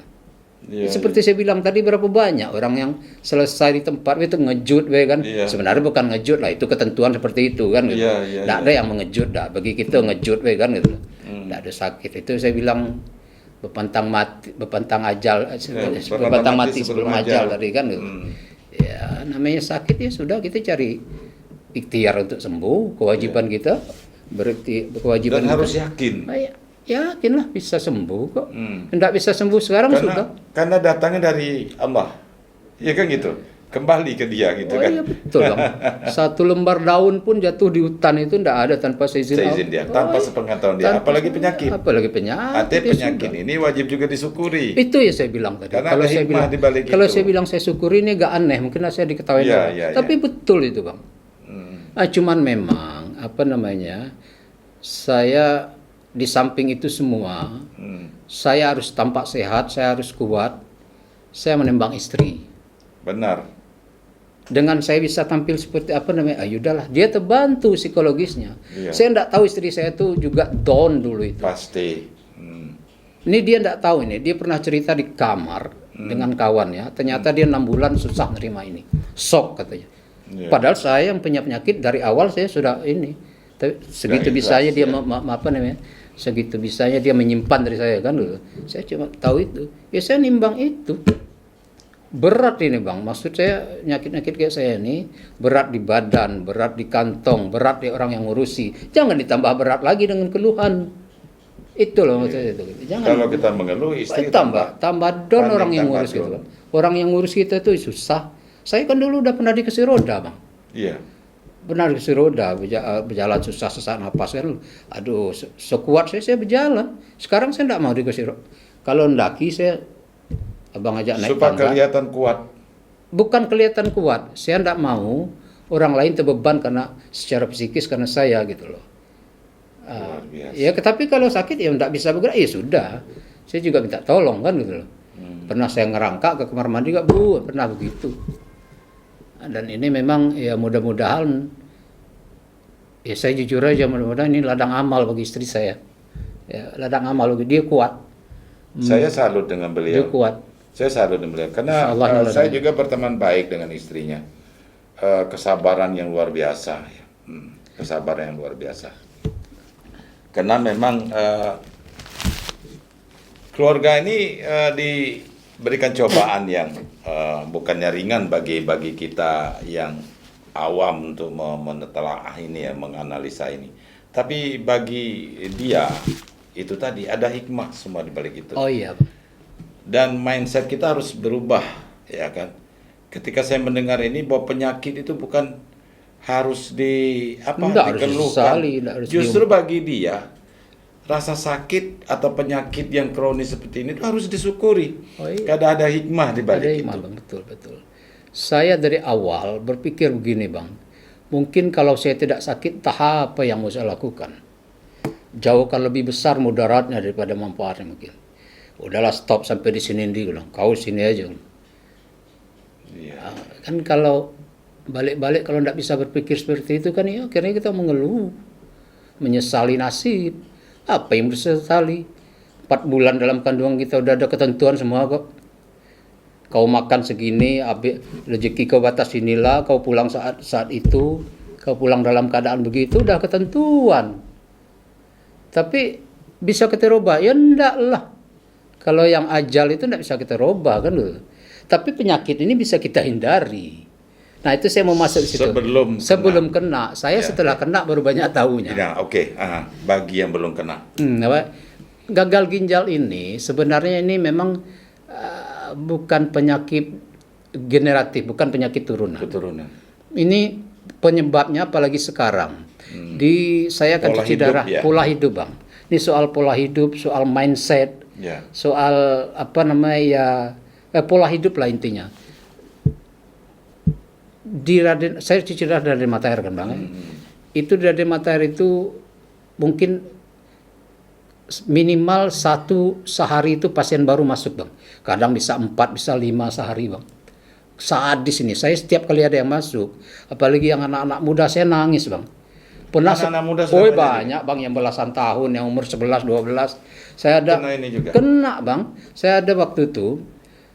Seperti saya bilang tadi berapa banyak orang yang selesai di tempat itu ngejut kan. Sebenarnya bukan ngejut lah, itu ketentuan seperti itu kan gitu. Tidak ada yang mengejut dah. Bagi kita ngejut kan gitu. Tidak ada sakit. Itu saya bilang bepantang mati sebelum ajal tadi kan gitu. Ya namanya sakit ya sudah kita cari ikhtiar untuk sembuh, kewajiban kita berarti kewajiban Dan harus kita. yakin. Yakinlah bisa sembuh kok. Tidak bisa sembuh sekarang sudah. Karena datangnya dari Allah. Ya kan gitu. Kembali ke dia gitu kan. Iya betul Bang. Satu lembar daun pun jatuh di hutan itu tidak ada tanpa seizin dia, tanpa sepengetahuan dia. Apalagi penyakit. Apalagi penyakit. Artinya penyakit ini wajib juga disyukuri. Itu ya saya bilang tadi. Karena Kalau ada saya hikmah bilang di balik kalau itu. saya bilang saya syukuri ini agak aneh, mungkin saya diketahui orang. Tapi betul itu Bang. Cuman memang apa namanya? Saya di samping itu semua, saya harus tampak sehat, saya harus kuat. Saya menimbang istri. Benar. Dengan saya bisa tampil seperti apa namanya, udahlah dia terbantu psikologisnya. Saya tidak tahu istri saya itu juga down dulu itu. Pasti. Ini dia tidak tahu ini, dia pernah cerita di kamar dengan kawannya, ternyata dia 6 bulan susah nerima ini, shock katanya. Padahal saya yang punya penyakit dari awal saya sudah ini, tapi segitu bisanya dia apa namanya, segitu bisanya dia menyimpan dari saya kan dulu. Saya cuma tahu itu, ya saya nimbang itu. Berat ini Bang, maksud saya penyakit-penyakit kayak saya ini berat di badan, berat di kantong, berat di orang yang ngurusi. Jangan ditambah berat lagi dengan keluhan. Itu loh maksud saya itu. Jangan. Kalau kita mengeluh istri tambah down orang yang ngurus gitu kan. Orang yang ngurus kita itu susah. Saya kan dulu udah pernah di kursi roda Bang. Iya. Benar di kursi roda, berjalan susah sesak napas kan. Aduh, sekuat saya berjalan. Sekarang saya enggak mau di kursi roda. Kalau ndaki saya abang ajak naik supaya tangga. kelihatan kuat. Bukan kelihatan kuat. Saya tidak mau orang lain terbeban karena secara psikis karena saya gitu loh. Luar biasa. Ya, tapi kalau sakit ya tidak bisa bergerak ya sudah. Saya juga minta tolong kan gitu loh. Pernah saya ngerangkak ke kamar mandi enggak Bu, pernah begitu. Dan ini memang ya mudah-mudahan ya saya jujur aja mudah-mudahan ini ladang amal bagi istri saya. Ya, ladang amal bagi dia kuat. Saya salut dengan beliau. Dia kuat. Saya salut dengan beliau karena saya juga berteman baik dengan istrinya. Kesabaran yang luar biasa. Kesabaran yang luar biasa. Karena memang keluarga ini diberikan cobaan yang bukannya ringan bagi kita yang awam untuk menelaah ini ya, menganalisa ini. Tapi bagi dia itu tadi ada hikmah semua di balik itu. Oh iya. Dan mindset kita harus berubah, ya kan? Ketika saya mendengar ini bahwa penyakit itu bukan harus dikeluhkan. Justru bagi dia rasa sakit atau penyakit yang kronis seperti ini itu harus disyukuri. Oh iya. Karena ada hikmah di balik itu. Bang. Betul. Saya dari awal berpikir begini Bang. Mungkin kalau saya tidak sakit, tahap apa yang mau saya lakukan? Jauhkan lebih besar mudaratnya daripada manfaatnya mungkin. Udahlah stop sampai di sini dulu. Kau sini aja. Iya. Kan kalau balik-balik kalau tidak bisa berpikir seperti itu kan ya akhirnya kita mengeluh, menyesali nasib. Apa yang disesali? 4 bulan dalam kandungan kita udah ada ketentuan semua kok. Kau makan segini, rezeki kau batas inilah, kau pulang saat itu. Kau pulang dalam keadaan begitu udah ketentuan. Tapi bisa kita rubah? Ya enggak lah. Kalau yang ajal itu enggak bisa kita rubah kan loh. Tapi penyakit ini bisa kita hindari. Nah itu saya mau masuk ke situ. Sebelum kena. Saya setelah kena baru banyak tahunya. Ya, oke. Bagi yang belum kena. Gagal ginjal ini sebenarnya ini memang bukan penyakit generatif, bukan penyakit turunan. Ini penyebabnya apalagi sekarang. Saya akan cuci darah, pola hidup bang. Ini soal pola hidup, soal mindset, soal pola hidup lah intinya. Saya cuci darah dari mata air kan bang. Itu dari mata air itu mungkin minimal 1 sehari itu pasien baru masuk bang. Kadang bisa 4, bisa 5 sehari bang. Saat di sini saya setiap kali ada yang masuk, apalagi yang anak-anak muda saya nangis bang. Pernah anak muda banyak bang yang belasan tahun, yang umur 11, 12. Saya ada kena bang. Saya ada waktu itu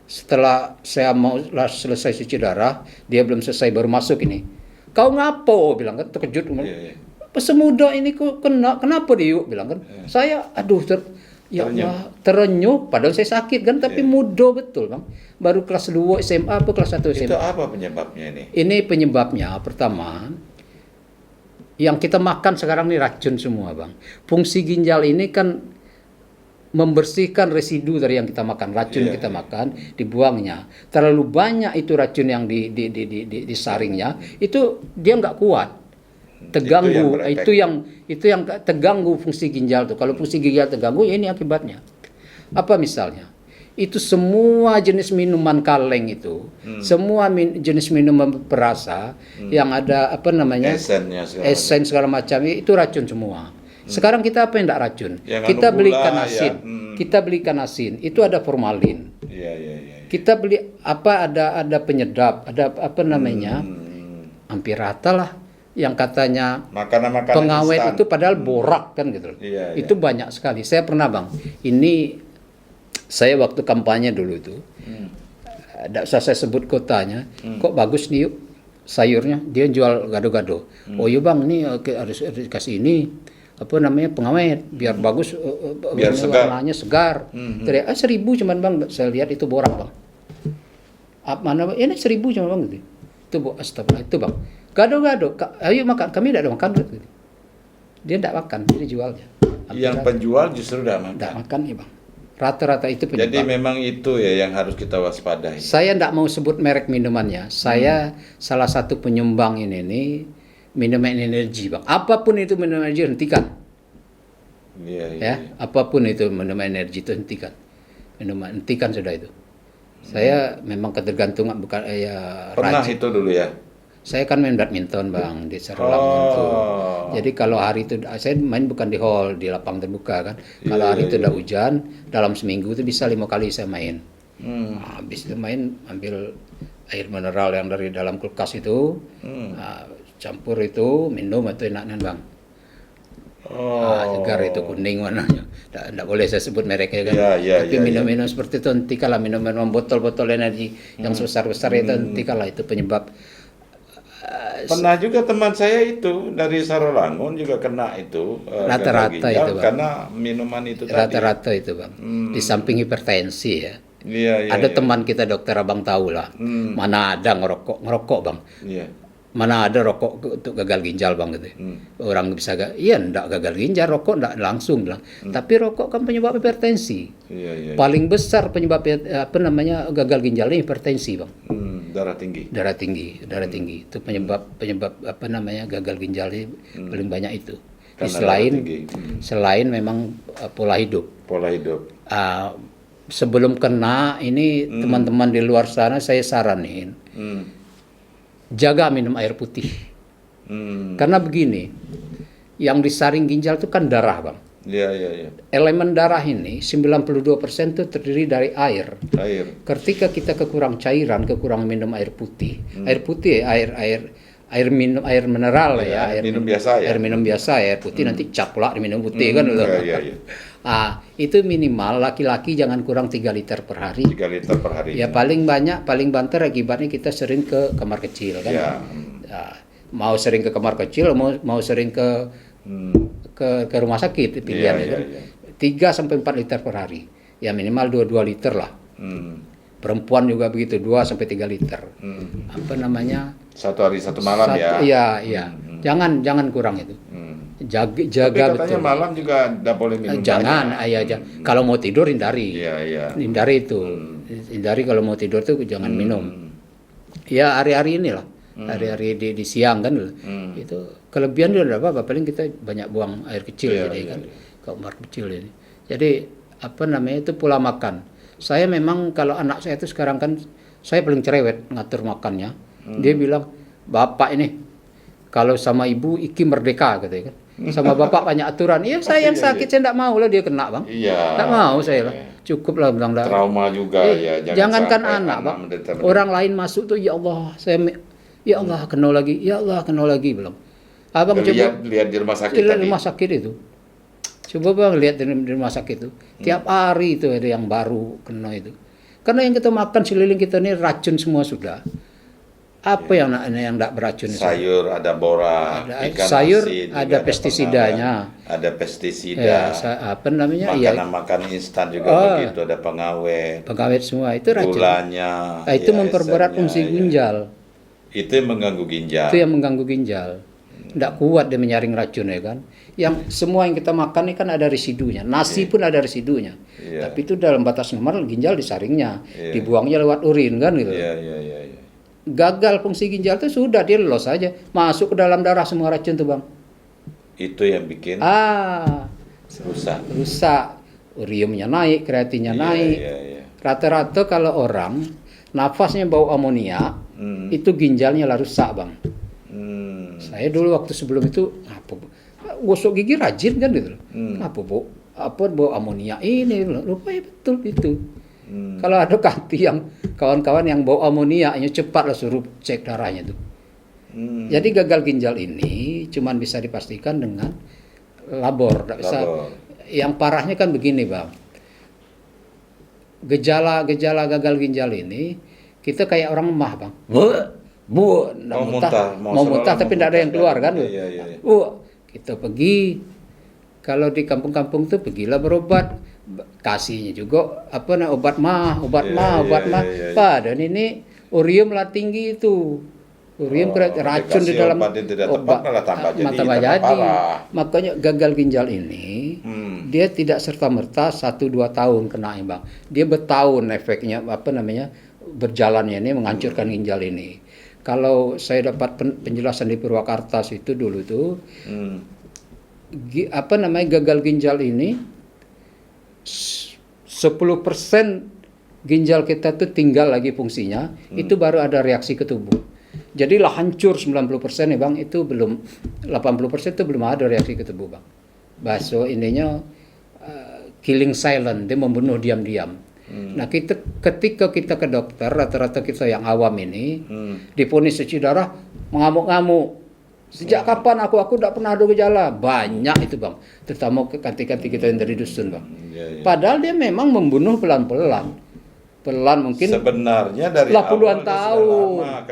setelah saya mau selesai cuci darah, dia belum selesai baru masuk ini. Kau ngapo bilang kan, terkejut. Semuda ini kok kena, kenapa dia bilang kan? Saya terenyuh, padahal saya sakit kan, tapi muda betul bang. Baru kelas 2 SMA atau kelas 1 SMA. Itu apa penyebabnya ini? Ini penyebabnya pertama, yang kita makan sekarang ini racun semua bang. Fungsi ginjal ini kan membersihkan residu dari yang kita makan, racun kita makan, dibuangnya. Terlalu banyak itu racun yang disaringnya, itu dia nggak kuat. Terganggu, itu yang terganggu fungsi ginjal tuh. Kalau fungsi ginjal terganggu, ya ini akibatnya. Apa misalnya? Itu semua jenis minuman kaleng itu, semua jenis minuman perasa yang ada esen segala macam itu racun semua. Sekarang kita apa yang tidak racun? Kita beli ikan asin. Kita beli ikan asin, itu ada formalin. Kita beli ada penyedap, ada hampir rata lah. Yang katanya makanan pengawet instan. Itu padahal borak kan gitu. Itu banyak sekali. Saya pernah bang, ini saya waktu kampanye dulu itu, tidak usah saya sebut kotanya, kok bagus nih yuk sayurnya, dia jual gado-gado. Oh iya bang, ini harus kasih ini pengawet biar bagus, biar warnanya segar. 1.000 cuman bang, saya lihat itu borak bang. Ini 1.000 cuman bang gitu. Itu astagfirullah itu bang. Gado-gado, ayo makan, kami tidak ada makan. Dia tidak makan, dia jualnya. Yang penjual justru tidak makan. Tidak makan ya bang. Rata-rata itu penyebab. Jadi memang itu ya yang harus kita waspadai. Saya tidak mau sebut merek minumannya. Saya salah satu penyumbang ini minuman energi bang. Apapun itu minuman energi hentikan. Apapun itu minuman energi itu hentikan. Hentikan sudah itu. Saya memang ketergantungan bukan pernah rajin. Itu dulu ya. Saya kan main badminton bang di Sarolangun tuh. Jadi kalau hari itu saya main bukan di hall, di lapang terbuka kan. Kalau hari itu udah hujan, dalam seminggu itu bisa 5 kali saya main. Habis itu main ambil air mineral yang dari dalam kulkas itu, campur itu minum atau enaknya bang. Segar itu kuning warnanya. Tidak boleh saya sebut mereknya kan. Tapi minum-minum seperti itu hentikanlah, minum-minum botol-botol energi yang besar-besar itu hentikanlah, itu penyebab. Pernah juga teman saya itu dari Sarolangun juga kena itu rata-rata itu bang. Karena minuman itu rata-rata itu bang. Di samping hipertensi ya. Ada teman kita dokter abang tahu lah. Mana ada ngerokok bang. Mana ada rokok untuk gagal ginjal bang gitu. Orang bisa enggak gagal ginjal rokok enggak langsung bilang. Tapi rokok kan penyebab hipertensi. Paling besar penyebab gagal ginjal ini hipertensi bang. Darah tinggi Itu penyebab gagal ginjal ini paling banyak itu. Selain memang pola hidup. Sebelum kena ini teman-teman di luar sana saya saranin jaga minum air putih. Karena begini, yang disaring ginjal itu kan darah bang. Elemen darah ini 92% itu terdiri dari air. Ketika kita kekurangan cairan, kekurangan minum air putih. Air putih air mineral air minum biasa air putih nanti cap pula diminum putih kan. Itu minimal laki-laki jangan kurang 3 liter per hari. 3 liter per hari. Ya paling banter akibatnya kita sering ke kamar kecil kan. mau sering ke kamar kecil, mau sering ke rumah sakit pilihan Iya, kan. iya. 3 sampai 4 liter per hari. Ya minimal 2 liter lah. Perempuan juga begitu 2 sampai 3 liter. Apa namanya? Satu hari satu malam ya. Iya, iya. Jangan kurang itu. Jaga Tapi katanya betul. malam juga tidak boleh minum Jangan, banyak. kalau mau tidur hindari. Iya, iya. Hindari itu. Hindari kalau mau tidur tuh jangan minum. Ya hari-hari inilah. Hari-hari di siang kan. Itu kelebihan dia udah apa? Paling kita banyak buang air kecil Iya, jadi iya, kan. Kamar kecil ini. Jadi apa namanya itu pola makan. Saya memang kalau anak saya itu sekarang kan saya paling cerewet ngatur makannya. Dia bilang, "Bapak ini kalau sama ibu iki merdeka," katanya kan. Sama bapak banyak aturan. Iya, saya yang sakit saya enggak mau lah dia kena, Bang. Iya. Enggak mau saya lah. Cukup lah bilang lah. Trauma juga ya. Jangankan sampai anak, Bang. menderita. Orang lain masuk tuh ya Allah, ya Allah kena lagi. Ya Allah kena lagi bilang. Abang lihat di rumah sakit di tadi. rumah sakit itu. Coba Bang lihat di rumah sakit itu. Tiap hari itu ada yang baru kena itu. Karena yang kita makan sekeliling kita ini racun semua sudah. Apa yang enggak beracun itu? Sayur ada bora, Ada ikan sayur, asin, juga ada pestisidanya. ada pestisida. Ya, apa namanya? Makanan instan juga begitu, ada pengawet. Pengawet semua itu racun. Gulanya. Nah, itu ya, memperberat fungsi ya. ginjal. Itu yang mengganggu ginjal. Itu yang mengganggu ginjal. Tidak kuat dia menyaring racun ya kan. Yang semua yang kita makan ini kan ada residunya. Nasi pun ada residunya. Iya. Tapi itu dalam batas normal ginjal disaringnya, Iya. dibuangnya lewat urin kan gitu. Iya. Gagal fungsi ginjal itu sudah dia lolos saja, masuk ke dalam darah semua racun tuh Bang. Itu yang bikin Rusak. Uriumnya naik, kreatinnya naik. Iya. Rata-rata kalau orang nafasnya bau amonia, itu ginjalnya lah rusak Bang. Saya dulu waktu sebelum itu gosok gigi rajin kan gitu loh. Bau amonia ini rupanya betul itu. Kalau ada kawan-kawan yang bau amonia, cepatlah suruh cek darahnya tuh. Jadi gagal ginjal ini cuman bisa dipastikan dengan labor. Yang parahnya kan begini Bang. Gejala gagal ginjal ini kita kayak orang lemah Bang. Mau muntah tapi tidak ada yang keluar kan. Iya. Kita pergi, kalau di kampung-kampung tuh pergilah berobat, kasihnya juga obat mah. Iya. Padahal ini urium lah tinggi itu. Urium racun di dalam obat malah tambah jadi. Makanya gagal ginjal ini dia tidak serta-merta 1-2 tahun kena Bang. Dia bertahun efeknya berjalannya ini menghancurkan ginjal ini. Kalau saya dapat penjelasan di Purwakarta itu dulu tuh gagal ginjal ini 10% ginjal kita tuh tinggal lagi fungsinya, itu baru ada reaksi ke tubuh. Jadi lah hancur 90% ya Bang, itu belum 80% itu belum ada reaksi ke tubuh Bang. Bahasa ininya killing silent, dia membunuh diam-diam. Nah ketika kita ke dokter, rata-rata kita yang awam ini divonis cuci darah mengamuk-ngamuk. Sejak kapan aku tidak pernah ada gejala? Banyak itu Bang, terutama ketika kita yang dari dusun Bang. Padahal dia memang membunuh pelan-pelan mungkin. Sebenarnya dari puluhan tahun,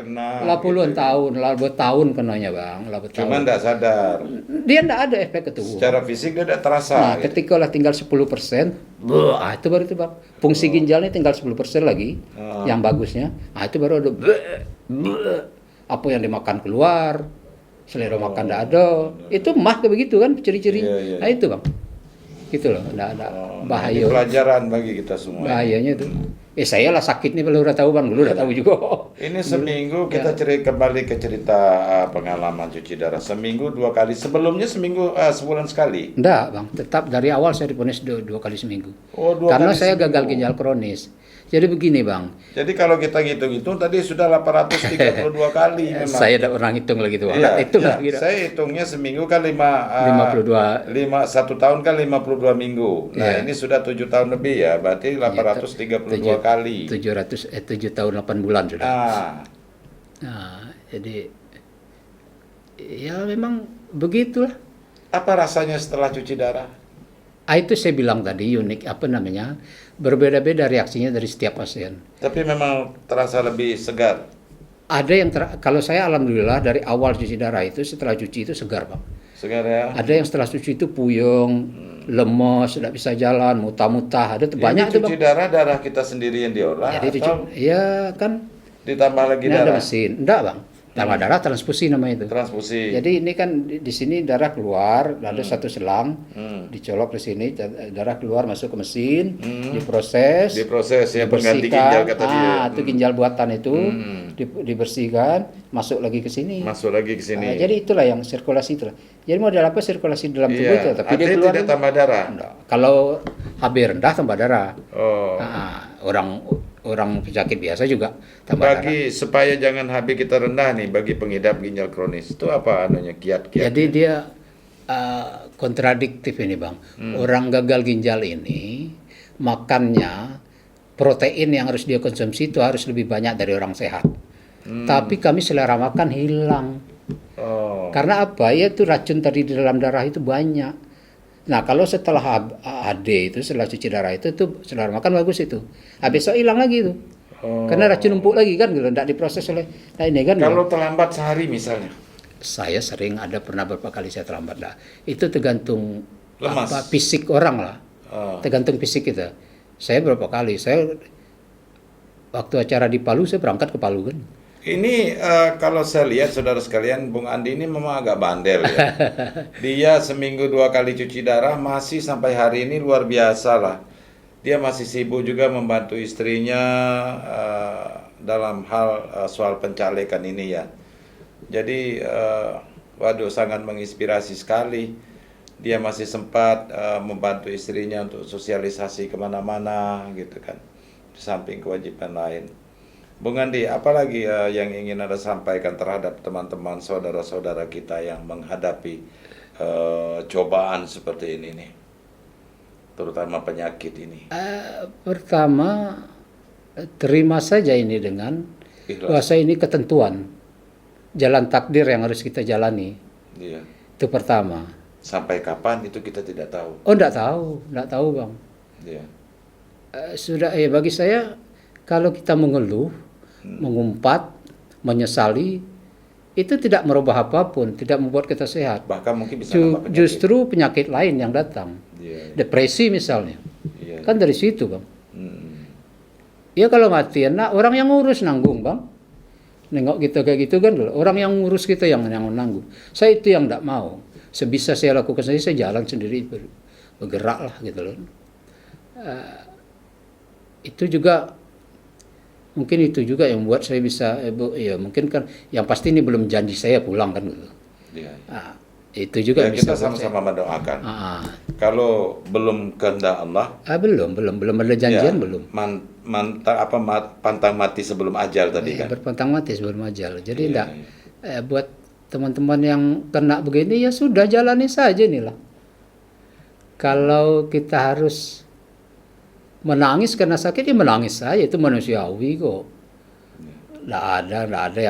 puluhan tahun kenanya Bang, Cuma tidak sadar. Dia tidak ada efek ke tubuh. Secara fisik dia tidak terasa. Nah, ketika lah tinggal 10%, itu baru itu Bang. Fungsi ginjalnya tinggal 10% lagi, yang bagusnya. Itu baru ada apa yang dimakan keluar, selera makan tidak ada. Itu mah begitu kan ciri-cirinya. Nah itu Bang. Gitu loh, ada bahaya. Ini pelajaran bagi kita semua. Bahayanya itu. Saya lah sakit nih kalau udah tahu Bang, dulu udah tahu juga. Ini seminggu kita kembali ke cerita pengalaman cuci darah. Seminggu 2 kali. Sebelumnya sebulan sekali. Enggak Bang, tetap dari awal saya divonis 2 kali seminggu. Karena saya gagal ginjal kronis. Jadi begini Bang. Jadi kalau kita hitung-hitung tadi sudah 832 kali memang. Saya tidak pernah hitung lagi tuh. Saya hitungnya seminggu kan 52. 1 tahun kan 52 minggu. Nah, ini sudah 7 tahun lebih ya, berarti 832 kali. 7 tahun 8 bulan sudah. Nah, jadi ya memang begitulah. Apa rasanya setelah cuci darah? Itu saya bilang tadi unik berbeda-beda reaksinya dari setiap pasien. Tapi memang terasa lebih segar. Ada yang kalau saya alhamdulillah dari awal cuci darah itu setelah cuci itu segar, Bang. Segar ya. Ada yang setelah cuci itu puyeng, lemes, tidak bisa jalan, muntah-muntah. Ada banyak Ini tuh, cuci Bang. darah kita sendiri yang diolah Jadi atau ya kan ditambah lagi ini ada darah? mesin. Enggak, Bang. Tambah darah transfusi namanya itu. Transfusi. Jadi ini kan di sini darah keluar, ada satu selang, dicolok di sini, darah keluar masuk ke mesin, diproses, ya, pengganti ginjal kata dia. itu ginjal buatan itu dibersihkan, masuk lagi ke sini. Masuk lagi ke sini. Jadi itulah yang sirkulasi itulah. Jadi model apa sirkulasi dalam tubuh Iya. itu, tapi dia Artinya keluar tidak tambah darah. enggak. Kalau HB rendah tambah darah. Oh. Orang penyakit biasa juga tambah darah. Bagi supaya jangan HB kita rendah nih, bagi pengidap ginjal kronis itu apa anunya, kiat-kiat? Jadi dia kontradiktif ini, Bang. Orang gagal ginjal ini makannya protein yang harus dia konsumsi itu harus lebih banyak dari orang sehat. Tapi kami selera makan hilang. Oh. Karena apa? Ya itu racun tadi di dalam darah itu banyak. Nah, kalau setelah HD itu, setelah cuci darah itu selera makan bagus itu. Besok hilang lagi itu. Karena racun numpuk lagi kan, gitu, tidak diproses oleh. Nah ini kan. Kalau terlambat sehari misalnya. Saya pernah beberapa kali saya terlambat lah. Itu tergantung Lemas. fisik orang lah. Tergantung fisik kita. Saya berapa kali. Saya waktu acara di Palu, saya berangkat ke Palu kan. Ini kalau saya lihat saudara sekalian, Bung Andi ini memang agak bandel ya. Dia seminggu 2 kali cuci darah, masih sampai hari ini luar biasa lah. Dia masih sibuk juga membantu istrinya dalam hal soal pencalekan ini ya. Jadi waduh, sangat menginspirasi sekali. Dia masih sempat membantu istrinya untuk sosialisasi kemana-mana gitu kan, di samping kewajiban lain. Bung Andi, apalagi yang ingin Anda sampaikan terhadap teman-teman saudara-saudara kita yang menghadapi cobaan seperti ini nih, terutama penyakit ini? Pertama, terima saja ini dengan bahasa ini ketentuan, jalan takdir yang harus kita jalani. Iya. Itu pertama. Sampai kapan itu kita tidak tahu. Oh, enggak tahu, Bang. Iya. Sudah bagi saya kalau kita mengeluh, mengumpat, menyesali, itu tidak merubah apapun, tidak membuat kita sehat. Bahkan mungkin bisa nambah penyakit. Justru penyakit lain yang datang. Iya. Depresi misalnya. Iya. Kan dari situ, Bang. Hmm. Ya kalau mati enak, orang yang ngurus nanggung, Bang. Nengok kita kayak gitu kan, orang yang ngurus kita yang nanggung. Saya itu yang enggak mau. Sebisa saya lakukan sendiri, saya jalan sendiri, bergerak lah gitu loh. Itu juga mungkin itu juga yang membuat saya bisa ya mungkin kan yang pasti ini belum janji saya pulang kan gitu. Iya. Itu juga Ya, bisa kita sama-sama mendoakan. Ah, Kalau belum kehendak Allah, belum ada janjian belum. Pantang mati sebelum ajal tadi kan. Berpantang mati sebelum ajal. Jadi Iya, enggak buat teman-teman yang kena begini ya sudah jalani saja inilah. Kalau kita harus menangis karena sakit ya menangis saja, itu manusiawi kok. Nggak ada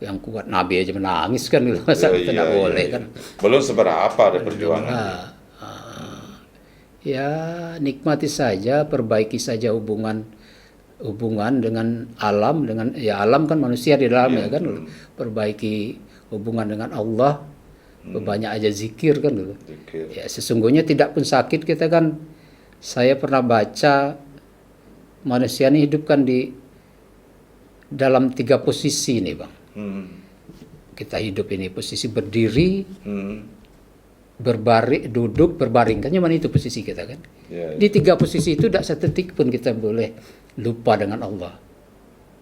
yang kuat, Nabi aja menangis kan gitu. Masa kita nggak boleh kan. Belum seberapa ada perjuangan. Ya nikmati saja, perbaiki saja hubungan dengan alam, dengan ya alam kan manusia di dalamnya kan. Perbaiki hubungan dengan Allah, banyak aja zikir kan gitu. Ya sesungguhnya tidak pun sakit kita kan. Saya pernah baca manusia ini hidup kan di dalam 3 posisi nih, Bang. Kita hidup ini posisi berdiri, berbaring, duduk, berbaring, kan cuma itu posisi kita kan. Di 3 posisi itu tidak sedetik pun kita boleh lupa dengan Allah.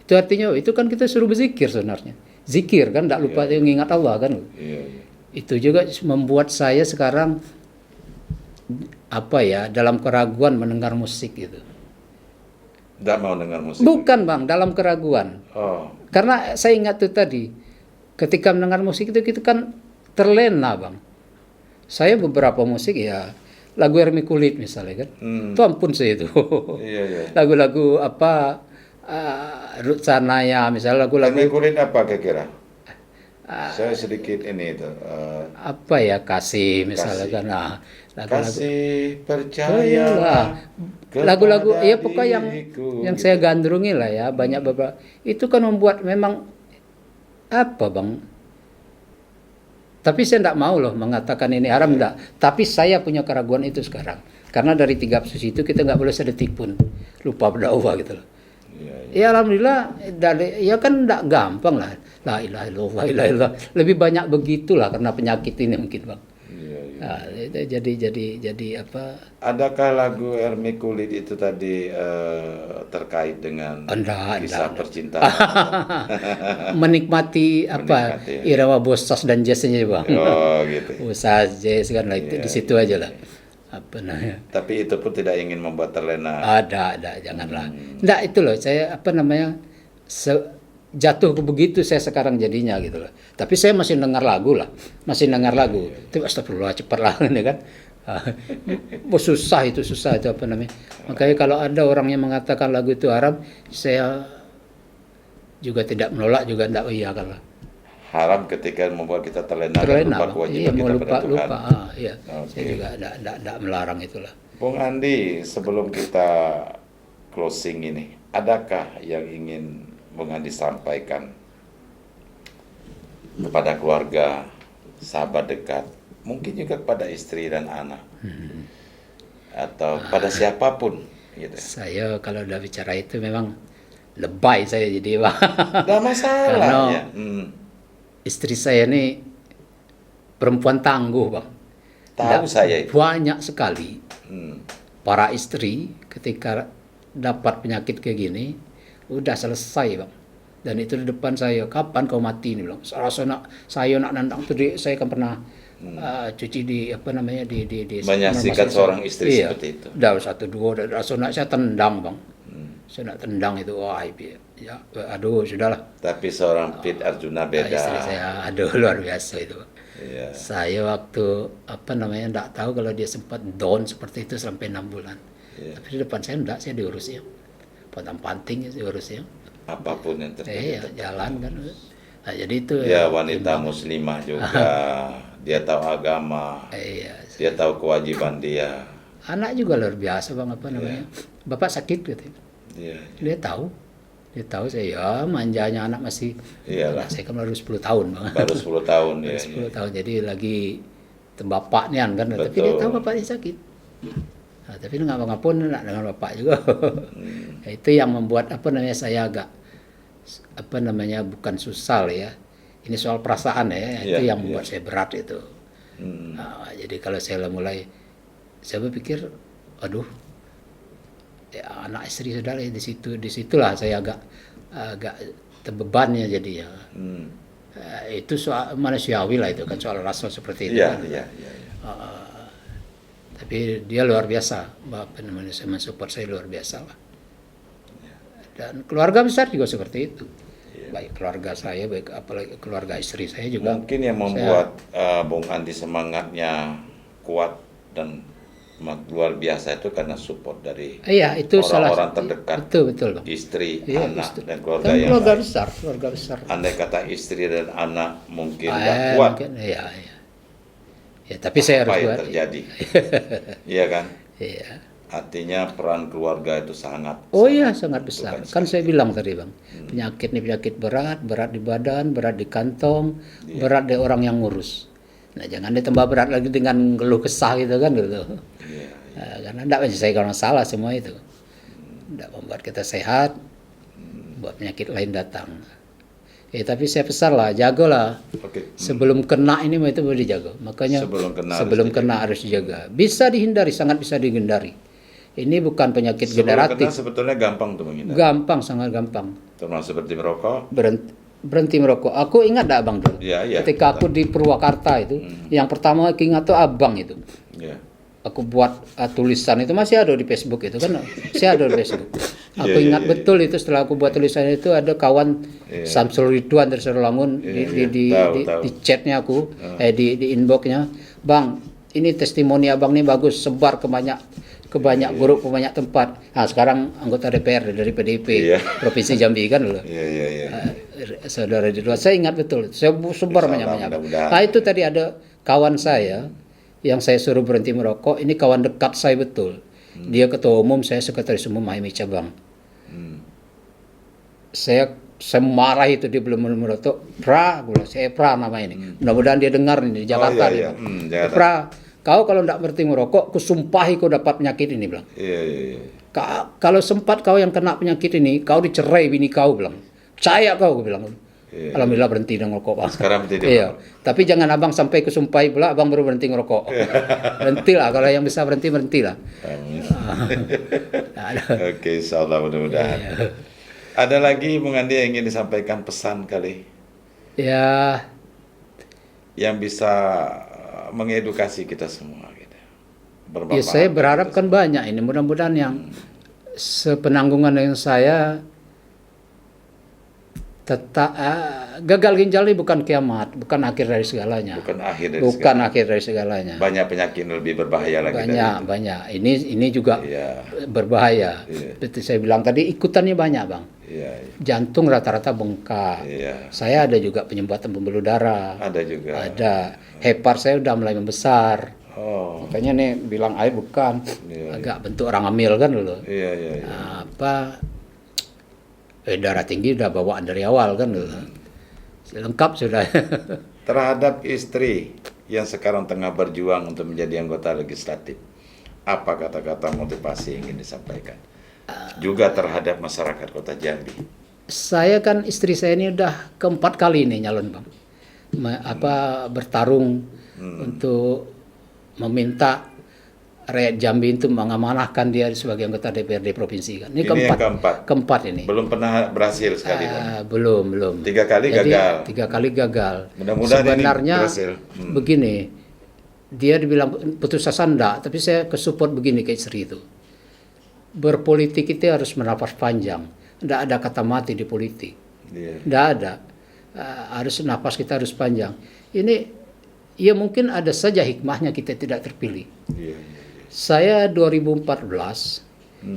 Itu artinya itu kan kita suruh berzikir sebenarnya. Zikir kan tidak lupa mengingat Allah kan. Itu juga membuat saya sekarang dalam keraguan mendengar musik gitu. Tidak mau dengar musik? Bukan, Bang, dalam keraguan. Karena saya ingat tuh tadi, ketika mendengar musik itu kita kan terlena, Bang. Saya beberapa musik ya, lagu Hermi Kulit misalnya kan. Itu ampun saya itu. Lagu-lagu Ruth Sanaya misalnya lagu-lagu. Hermi Kulit apa kira-kira? Saya sedikit ini itu. Kasih misalnya kan. Kasih percayalah lagu-lagu ya pokoknya yang saya gandrungi lah ya, banyak beberapa itu kan membuat memang Apa bang? Tapi saya tidak mau loh mengatakan ini haram, enggak. Tapi saya punya keraguan itu sekarang. Karena dari 3 absus itu kita nggak boleh sedetik pun lupa berdakwah gitu loh. Iya, iya. Ya alhamdulillah, ya kan tidak gampang lah. La ilaha illallah, la ilaha illallah. Lebih banyak begitulah karena penyakit ini mungkin bang. Iya, iya. Nah, itu jadi apa? Adakah lagu Ermi Kulit itu tadi terkait dengan kisah Enggak. percintaan? Menikmati apa Menikmati, ya. irama bosas dan jazznya bang. Oh gitu. Bosas jazz kan lah itu Iya, di situ aja lah. Apa namanya? Tapi itu pun tidak ingin membuat terlena. Ada, janganlah. Enggak itu loh, saya apa namanya jatuh ke begitu saya sekarang jadinya gitu loh. Tapi saya masih dengar lagu lah, masih dengar lagu. Tapi astagfirullah cepatlah ini kan. Susah itu apa namanya. Makanya kalau ada orang yang mengatakan lagu itu haram, saya juga tidak menolak juga enggak iya kan lah. Haram ketika membuat kita terlena dan Terlena, lupa Bang. kewajiban Iya, mau kita lupa, pada Tuhan. iya. Oke. Saya juga enggak melarang itulah. Bung Andi, sebelum kita closing ini, adakah yang ingin Bung Andi sampaikan kepada keluarga, sahabat dekat, mungkin juga kepada istri dan anak, atau pada siapapun, gitu? Saya kalau udah bicara itu memang lebay saya jadi Bang. Tidak masalah Karena ya. istri saya ini perempuan tangguh Bang. Tahu saya itu. Banyak sekali Hmm. para istri ketika dapat penyakit kayak gini udah selesai Bang. Dan itu di depan saya, kapan kau mati nih bilang. Saya nak nandang tuh saya kan pernah cuci di apa namanya di Menyaksikan seorang istri iya, seperti itu. Dah 1 2 dan nak saya tendang Bang. Saya nak tendang itu wah ya aduh sudahlah. Tapi seorang Pit Arjuna beda. Istri saya aduh luar biasa itu Bang. Iya. Saya waktu apa namanya enggak tahu kalau dia sempat down seperti itu sampai 6 bulan. Iya. Tapi di depan saya enggak, saya diurus ya. Pontang-panting diurus ya. Apapun yang terjadi. Iya, jalan kan. Nah, jadi itu Ya wanita muslimah juga. Dia tahu agama. Iya. Dia tahu kewajiban dia. Anak juga luar biasa Bang apa namanya. Bapak sakit gitu. Iya. Dia tahu. Dia tahu saya ya manjanya anak masih. Iyalah. Saya kan baru 10 tahun Bang. Baru 10 tahun ya. 10 tahun jadi lagi bapaknya kan. Tapi Betul. dia tahu bapaknya sakit. Nah, tapi ngapa-ngapun nak dengan bapak juga. Ya, itu yang membuat apa namanya saya agak apa namanya bukan susah ya. Ini soal perasaan ya. Iya, Itu yang iya. membuat saya berat itu. Hmm. Nah, jadi kalau saya mulai saya berpikir aduh ya anak istri saudara disitulah saya agak terbebannya jadi ya. Itu soal manusiawi lah itu kan soal rasa seperti itu Iya, kan. iya, iya. Tapi dia luar biasa, apa namanya, saya mensupport saya luar biasa lah. Dan keluarga besar juga seperti itu. Baik keluarga saya, baik apalagi keluarga istri saya juga. Mungkin yang membuat Bung Andi semangatnya kuat dan luar biasa itu karena support dari Iya, itu orang-orang salah. terdekat. Betul Bang. Istri, Iya, anak, istri. dan keluarga Dan yang keluarga lain. besar, keluarga besar. Andai kata istri dan anak mungkin nggak kuat, Mungkin, iya. Ya, tapi saya apa harus yang buat. terjadi? Iya kan? Iya. Artinya peran keluarga itu sangat. Oh iya, sangat besar. Bukan Kan saya bilang tadi Bang, penyakit ini penyakit berat di badan, berat di kantong, berat di orang yang ngurus. Nah, jangan ditambah berat lagi dengan keluh kesah gitu kan gitu. Iya. Nah, karena tidak menyelesaikan masalah semua itu. Tidak membuat kita sehat, buat penyakit lain datang. Tapi saya pesan lah, jagalah. Oke. Sebelum kena ini itu boleh dijaga. Makanya Sebelum kena harus dijaga. Bisa dihindari, sangat bisa dihindari. Ini bukan penyakit Sebelum kena generatif. sebetulnya gampang tuh menghindari. Gampang, sangat gampang. Termasuk seperti merokok. Berhenti merokok. Aku ingat tak Abang dulu? Iya. Ketika aku di Purwakarta itu, yang pertama aku ingat tuh Abang itu. Iya. Aku buat tulisan itu masih ada di Facebook itu kan, saya ada di Facebook. Aku Iya, ingat iya, betul itu setelah aku buat tulisan itu ada kawan Samsul Ridwan dari Sarawangun Tahu. di chatnya aku, di inboxnya, Bang, ini testimoni Abang ini bagus, sebar ke banyak grup, ke banyak tempat. Nah sekarang anggota DPR dari PDIP Provinsi Jambi kan loh. Iya. Saudara Ridwan, saya ingat betul, saya sebar banyak-banyak. mudah-mudahan. Nah itu tadi ada kawan saya yang saya suruh berhenti merokok, ini kawan dekat saya betul. Dia ketua umum, saya sekretaris umum HMI cabang. Saya semarah itu dia belum merokok. Pra, gue bilang, saya Pra nama ini. Mudah-mudahan dia dengar nih di Jakarta. iya, Dia bilang, Jakarta. Pra, kau kalau tidak berhenti merokok, kusumpahi kau dapat penyakit ini, bilang. Iya. Kalau sempat kau yang kena penyakit ini, kau dicerai bini kau, bilang. Percaya kau, gue bilang. Iya. Alhamdulillah berhenti dengan merokok, Bang. Sekarang berhenti Iya. Tapi jangan abang sampai kusumpahi pula, abang baru berhenti ngerokok. Berhentilah, kalau yang bisa berhentilah. Amin. Ada. Oke, insyaallah mudah-mudahan. Ada lagi Bung Andi yang ingin disampaikan pesan kali Ya, yang bisa mengedukasi kita semua gitu. ya saya berharap kan banyak ini. Mudah-mudahan yang sepenanggungan dengan saya tetap gagal ginjal ini bukan kiamat, bukan akhir dari segalanya. Bukan akhir dari Bukan segalanya. akhir dari segalanya. Banyak penyakit yang lebih berbahaya lagi dari itu. Banyak. Ini juga Iya. berbahaya. Iya. Seperti saya bilang tadi, ikutannya banyak, Bang. Iya. Jantung rata-rata bengkak. Iya. Saya ada juga penyumbatan pembuluh darah. Ada juga. Ada. Hepar saya udah mulai membesar. Oh. Makanya nih bilang air bukan. Iya, Agak bentuk orang hamil kan dulu. Iya. Darah tinggi udah bawaan dari awal kan dulu. Lengkap sudah. Terhadap istri yang sekarang tengah berjuang untuk menjadi anggota legislatif, apa kata-kata motivasi yang ingin disampaikan? Juga terhadap masyarakat Kota Jambi. Saya kan istri saya ini udah keempat kali nih nyalon, Bang. Bertarung untuk meminta rakyat Jambi itu mengamanahkan dia sebagai anggota DPRD provinsi kan. Ini Ini yang keempat ini. Belum pernah berhasil sekali. Belum. 3 kali Jadi, gagal. 3 kali gagal. Mudah-mudahan sebenarnya ini berhasil. begini, dia dibilang putus asa enggak, tapi saya kesupport begini ke istri itu. Berpolitik itu harus bernafas panjang. Enggak ada kata mati di politik. Iya. Enggak ada. Harus nafas kita harus panjang. Ini ya mungkin ada saja hikmahnya kita tidak terpilih. Iya. Saya 2014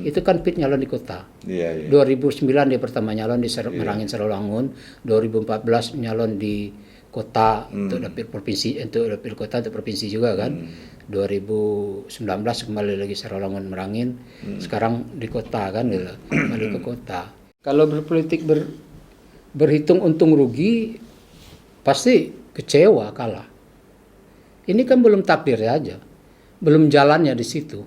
itu kan Pit nyalon di kota. Iya. 2009 dia pertama nyalon di Merangin Sarawangun, 2014 nyalon di kota untuk dapil provinsi, untuk dapil kota untuk provinsi juga kan. 2019 kembali lagi Sarawangun Merangin, sekarang di kota kan gitu. Kembali ke kota. Kalau berpolitik berhitung untung rugi pasti kecewa kalah. Ini kan belum takdir aja. Belum jalannya di situ.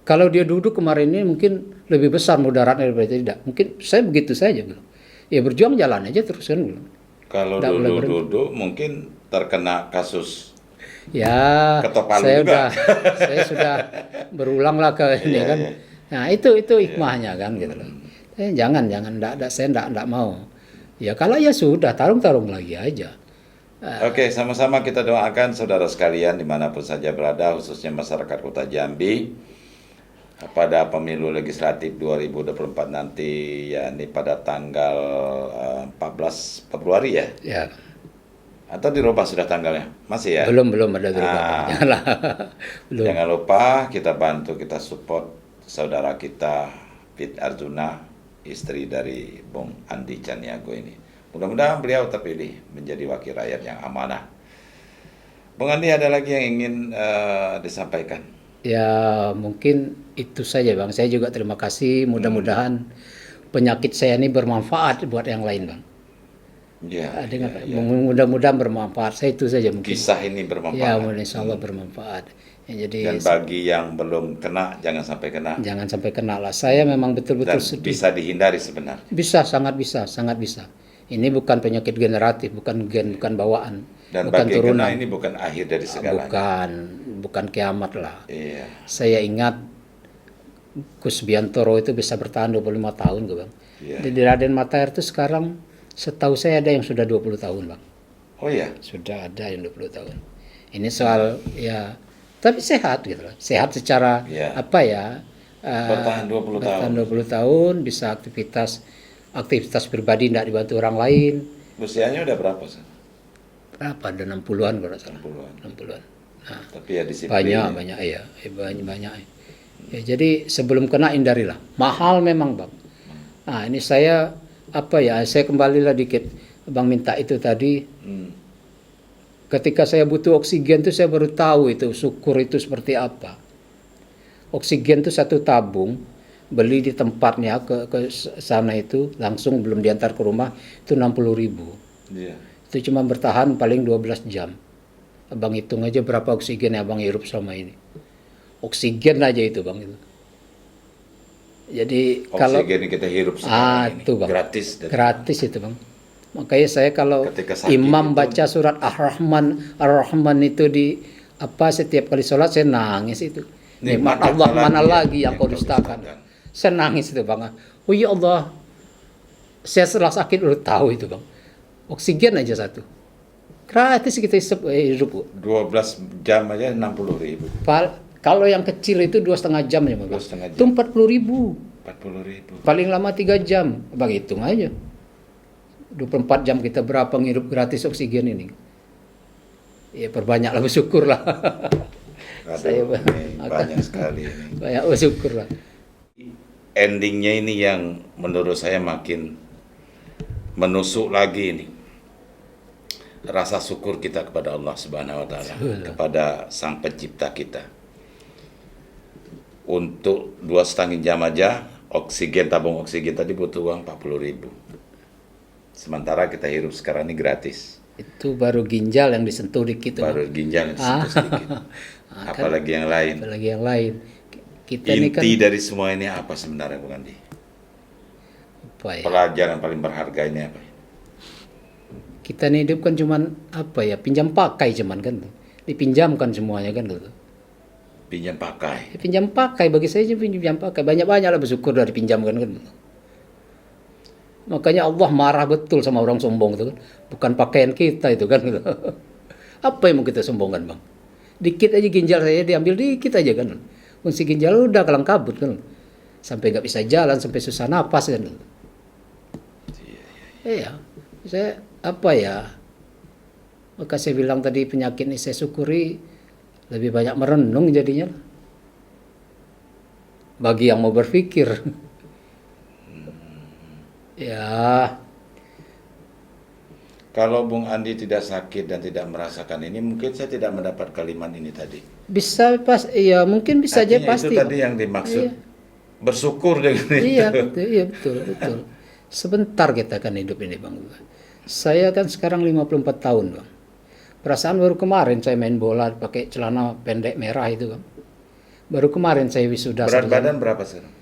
Kalau dia duduk kemarin ini mungkin lebih besar mudaratnya daripada tidak. Mungkin saya begitu saja bilang. Ya berjuang jalan aja terus kan bilang. Kalau duduk mungkin terkena kasus. Ya, Ketok palu saya juga. saya sudah berulang lah ke ini kan. Nah, itu hikmahnya kan gitu loh. Jangan enggak, saya enggak mau. Ya kalau ya sudah tarung lagi aja. Oke, sama-sama kita doakan saudara sekalian dimanapun saja berada, khususnya masyarakat Kota Jambi, pada pemilu legislatif 2024 nanti, yakni pada tanggal 14 Februari ya? Ya. Atau dirubah sudah tanggalnya? Masih ya? Belum ada dirubah. Janganlah. Belum. Jangan lupa kita bantu, kita support saudara kita Pit Arjuna, istri dari Bung Andi Caniago ini. Mudah-mudahan beliau terpilih menjadi wakil rakyat yang amanah. Bung Andi, ada lagi yang ingin disampaikan? Ya mungkin itu saja Bang. Saya juga terima kasih. Mudah-mudahan penyakit saya ini bermanfaat buat yang lain Bang. Ya, Mudah-mudahan bermanfaat. Saya itu saja mungkin. Kisah ini bermanfaat. Ya, insya Allah bermanfaat. Ya, jadi Dan bagi yang belum kena, jangan sampai kena. jangan sampai kena lah. Saya memang betul-betul Dan sedih. bisa dihindari sebenarnya. Bisa, sangat bisa. Ini bukan penyakit generatif, bukan bawaan, Dan bukan bagi turunan. kena ini bukan akhir dari segalanya. Bukan kiamat lah. Iya. Saya ingat Gus Biantoro itu bisa bertahan 25 tahun, Bang. Iya. Di Raden Matahir itu sekarang setahu saya ada yang sudah 20 tahun, Bang. Oh iya. Sudah ada yang 20 tahun. Ini soal ya, tapi sehat gitu loh. Sehat secara Iya. Bertahan 20 bertahan 20 tahun, bisa aktivitas pribadi tidak dibantu orang lain. Usianya udah berapa sih? Berapa? Ada 60-an kalau tidak salah. 60-an. 60-an. Nah, Tapi ya disiplin. banyak ya. Banyak. Ya, jadi sebelum kena hindarilah. Mahal memang, Bang. Nah, ini saya saya kembalilah dikit. Bang minta itu tadi. Ketika saya butuh oksigen itu saya baru tahu itu syukur itu seperti apa. Oksigen itu 1 tabung beli di tempatnya ke sana itu langsung belum diantar ke rumah itu 60.000. Iya. Itu cuma bertahan paling 12 jam. Abang hitung aja berapa oksigen yang abang hirup selama ini. Oksigen aja itu bang itu. Jadi kalau Oksigen yang kita hirup sekarang ini itu bang, gratis. gratis itu bang. Makanya saya kalau Ketika sakit imam itu- baca surat Ar-Rahman itu di setiap kali sholat saya nangis itu. Nikmat Allah mana lagi yang kau dustakan. Saya nangis itu bang. Oh ya Allah, saya setelah sakit udah tahu itu bang. Oksigen aja satu, gratis kita hidup. 12 jam aja 60.000. Kalau yang kecil itu 2,5 jam ya bang. 2,5 jam. Itu 40.000. 40.000. Paling lama 3 jam. Bang hitung aja. 24 jam kita berapa ngirup gratis oksigen ini. Ya perbanyaklah bersyukur lah. Saya ini banyak sekali ini. banyak bersyukur lah. Endingnya ini yang menurut saya makin menusuk lagi ini. Rasa syukur kita kepada Allah Subhanahu wa taala, kepada Sang Pencipta kita. Untuk 2,5 jam aja tabung oksigen tadi butuh uang 40.000. Sementara kita hirup sekarang ini gratis. Itu baru ginjal yang disentuh dikit. Baru ginjal sedikit. Apalagi yang lain. Apalagi yang lain. Kita ini kan Inti dari semua ini apa sebenarnya Bung Andi? apa ya? Pelajaran paling berharga ini apa? Kita ini hidup kan cuman pinjam pakai cuman kan. Dipinjamkan semuanya kan gitu. Pinjam pakai. Pinjam pakai bagi saya pinjam pakai banyak-banyaklah bersyukur dari pinjamkan kan. Makanya Allah marah betul sama orang sombong itu kan. Bukan pakaian kita itu kan. Apa yang mau kita sombongkan bang? Dikit aja ginjal saya diambil dikit aja kan. Fungsi ginjal udah kalang kabut kan. Sampai nggak bisa jalan, sampai susah napas kan. Iya. Saya maka saya bilang tadi penyakit ini saya syukuri lebih banyak merenung jadinya. Bagi yang mau berpikir. Ya. Kalau Bung Andi tidak sakit dan tidak merasakan ini, mungkin saya tidak mendapat kalimat ini tadi. Bisa mungkin bisa aja Artinya pasti. itu tadi yang dimaksud. Iya. Bersyukur dengan Iya, itu. betul. Sebentar kita akan hidup ini bang. Saya kan sekarang 54 tahun bang. Perasaan baru kemarin saya main bola pakai celana pendek merah itu bang. Baru kemarin saya wisuda. Berat badan berapa sekarang?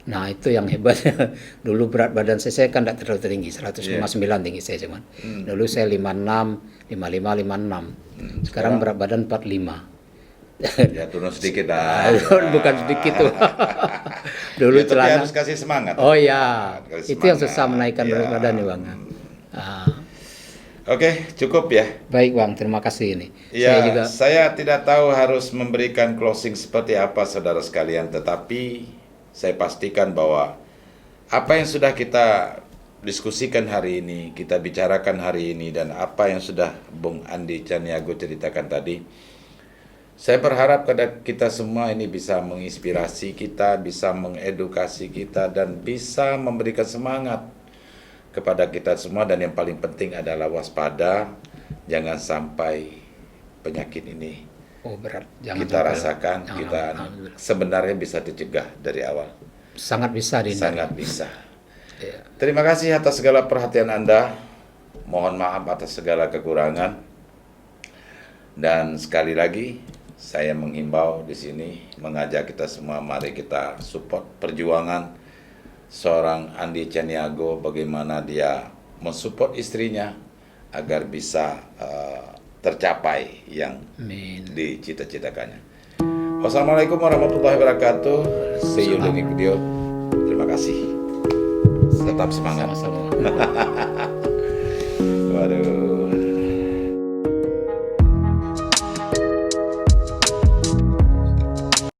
Nah itu yang hebatnya. Dulu berat badan saya kan tidak terlalu tinggi, 159 tinggi saya cuman. Dulu saya 56, 55, 56. Sekarang berat badan 45. Ya turun sedikit dah. Bukan sedikit tuh. Dulu Ya, tapi celana. harus kasih semangat. Oh ya, Kasih itu yang semangat. susah menaikkan berat Ya. badan ya bang. Oke, cukup ya. Baik bang, terima kasih ini. Ya, saya tidak tahu harus memberikan closing seperti apa saudara sekalian, tetapi saya pastikan bahwa apa yang sudah kita diskusikan hari ini, kita bicarakan hari ini, dan apa yang sudah Bung Andi Caniago ceritakan tadi, saya berharap kita semua ini bisa menginspirasi kita, bisa mengedukasi kita, dan bisa memberikan semangat kepada kita semua. Dan yang paling penting adalah waspada, jangan sampai penyakit ini berat. kita rasakan, kita sebenarnya bisa dicegah dari awal. Sangat bisa dihindari. Sangat bisa. Ya. Terima kasih atas segala perhatian Anda. Mohon maaf atas segala kekurangan. Dan sekali lagi saya menghimbau di sini, mengajak kita semua, mari kita support perjuangan seorang Andi Caniago, bagaimana dia mensupport istrinya agar bisa tercapai yang dicita-citakannya. Wassalamualaikum warahmatullahi wabarakatuh. See you di video. Terima kasih. Tetap semangat. Sama-sama. Waduh.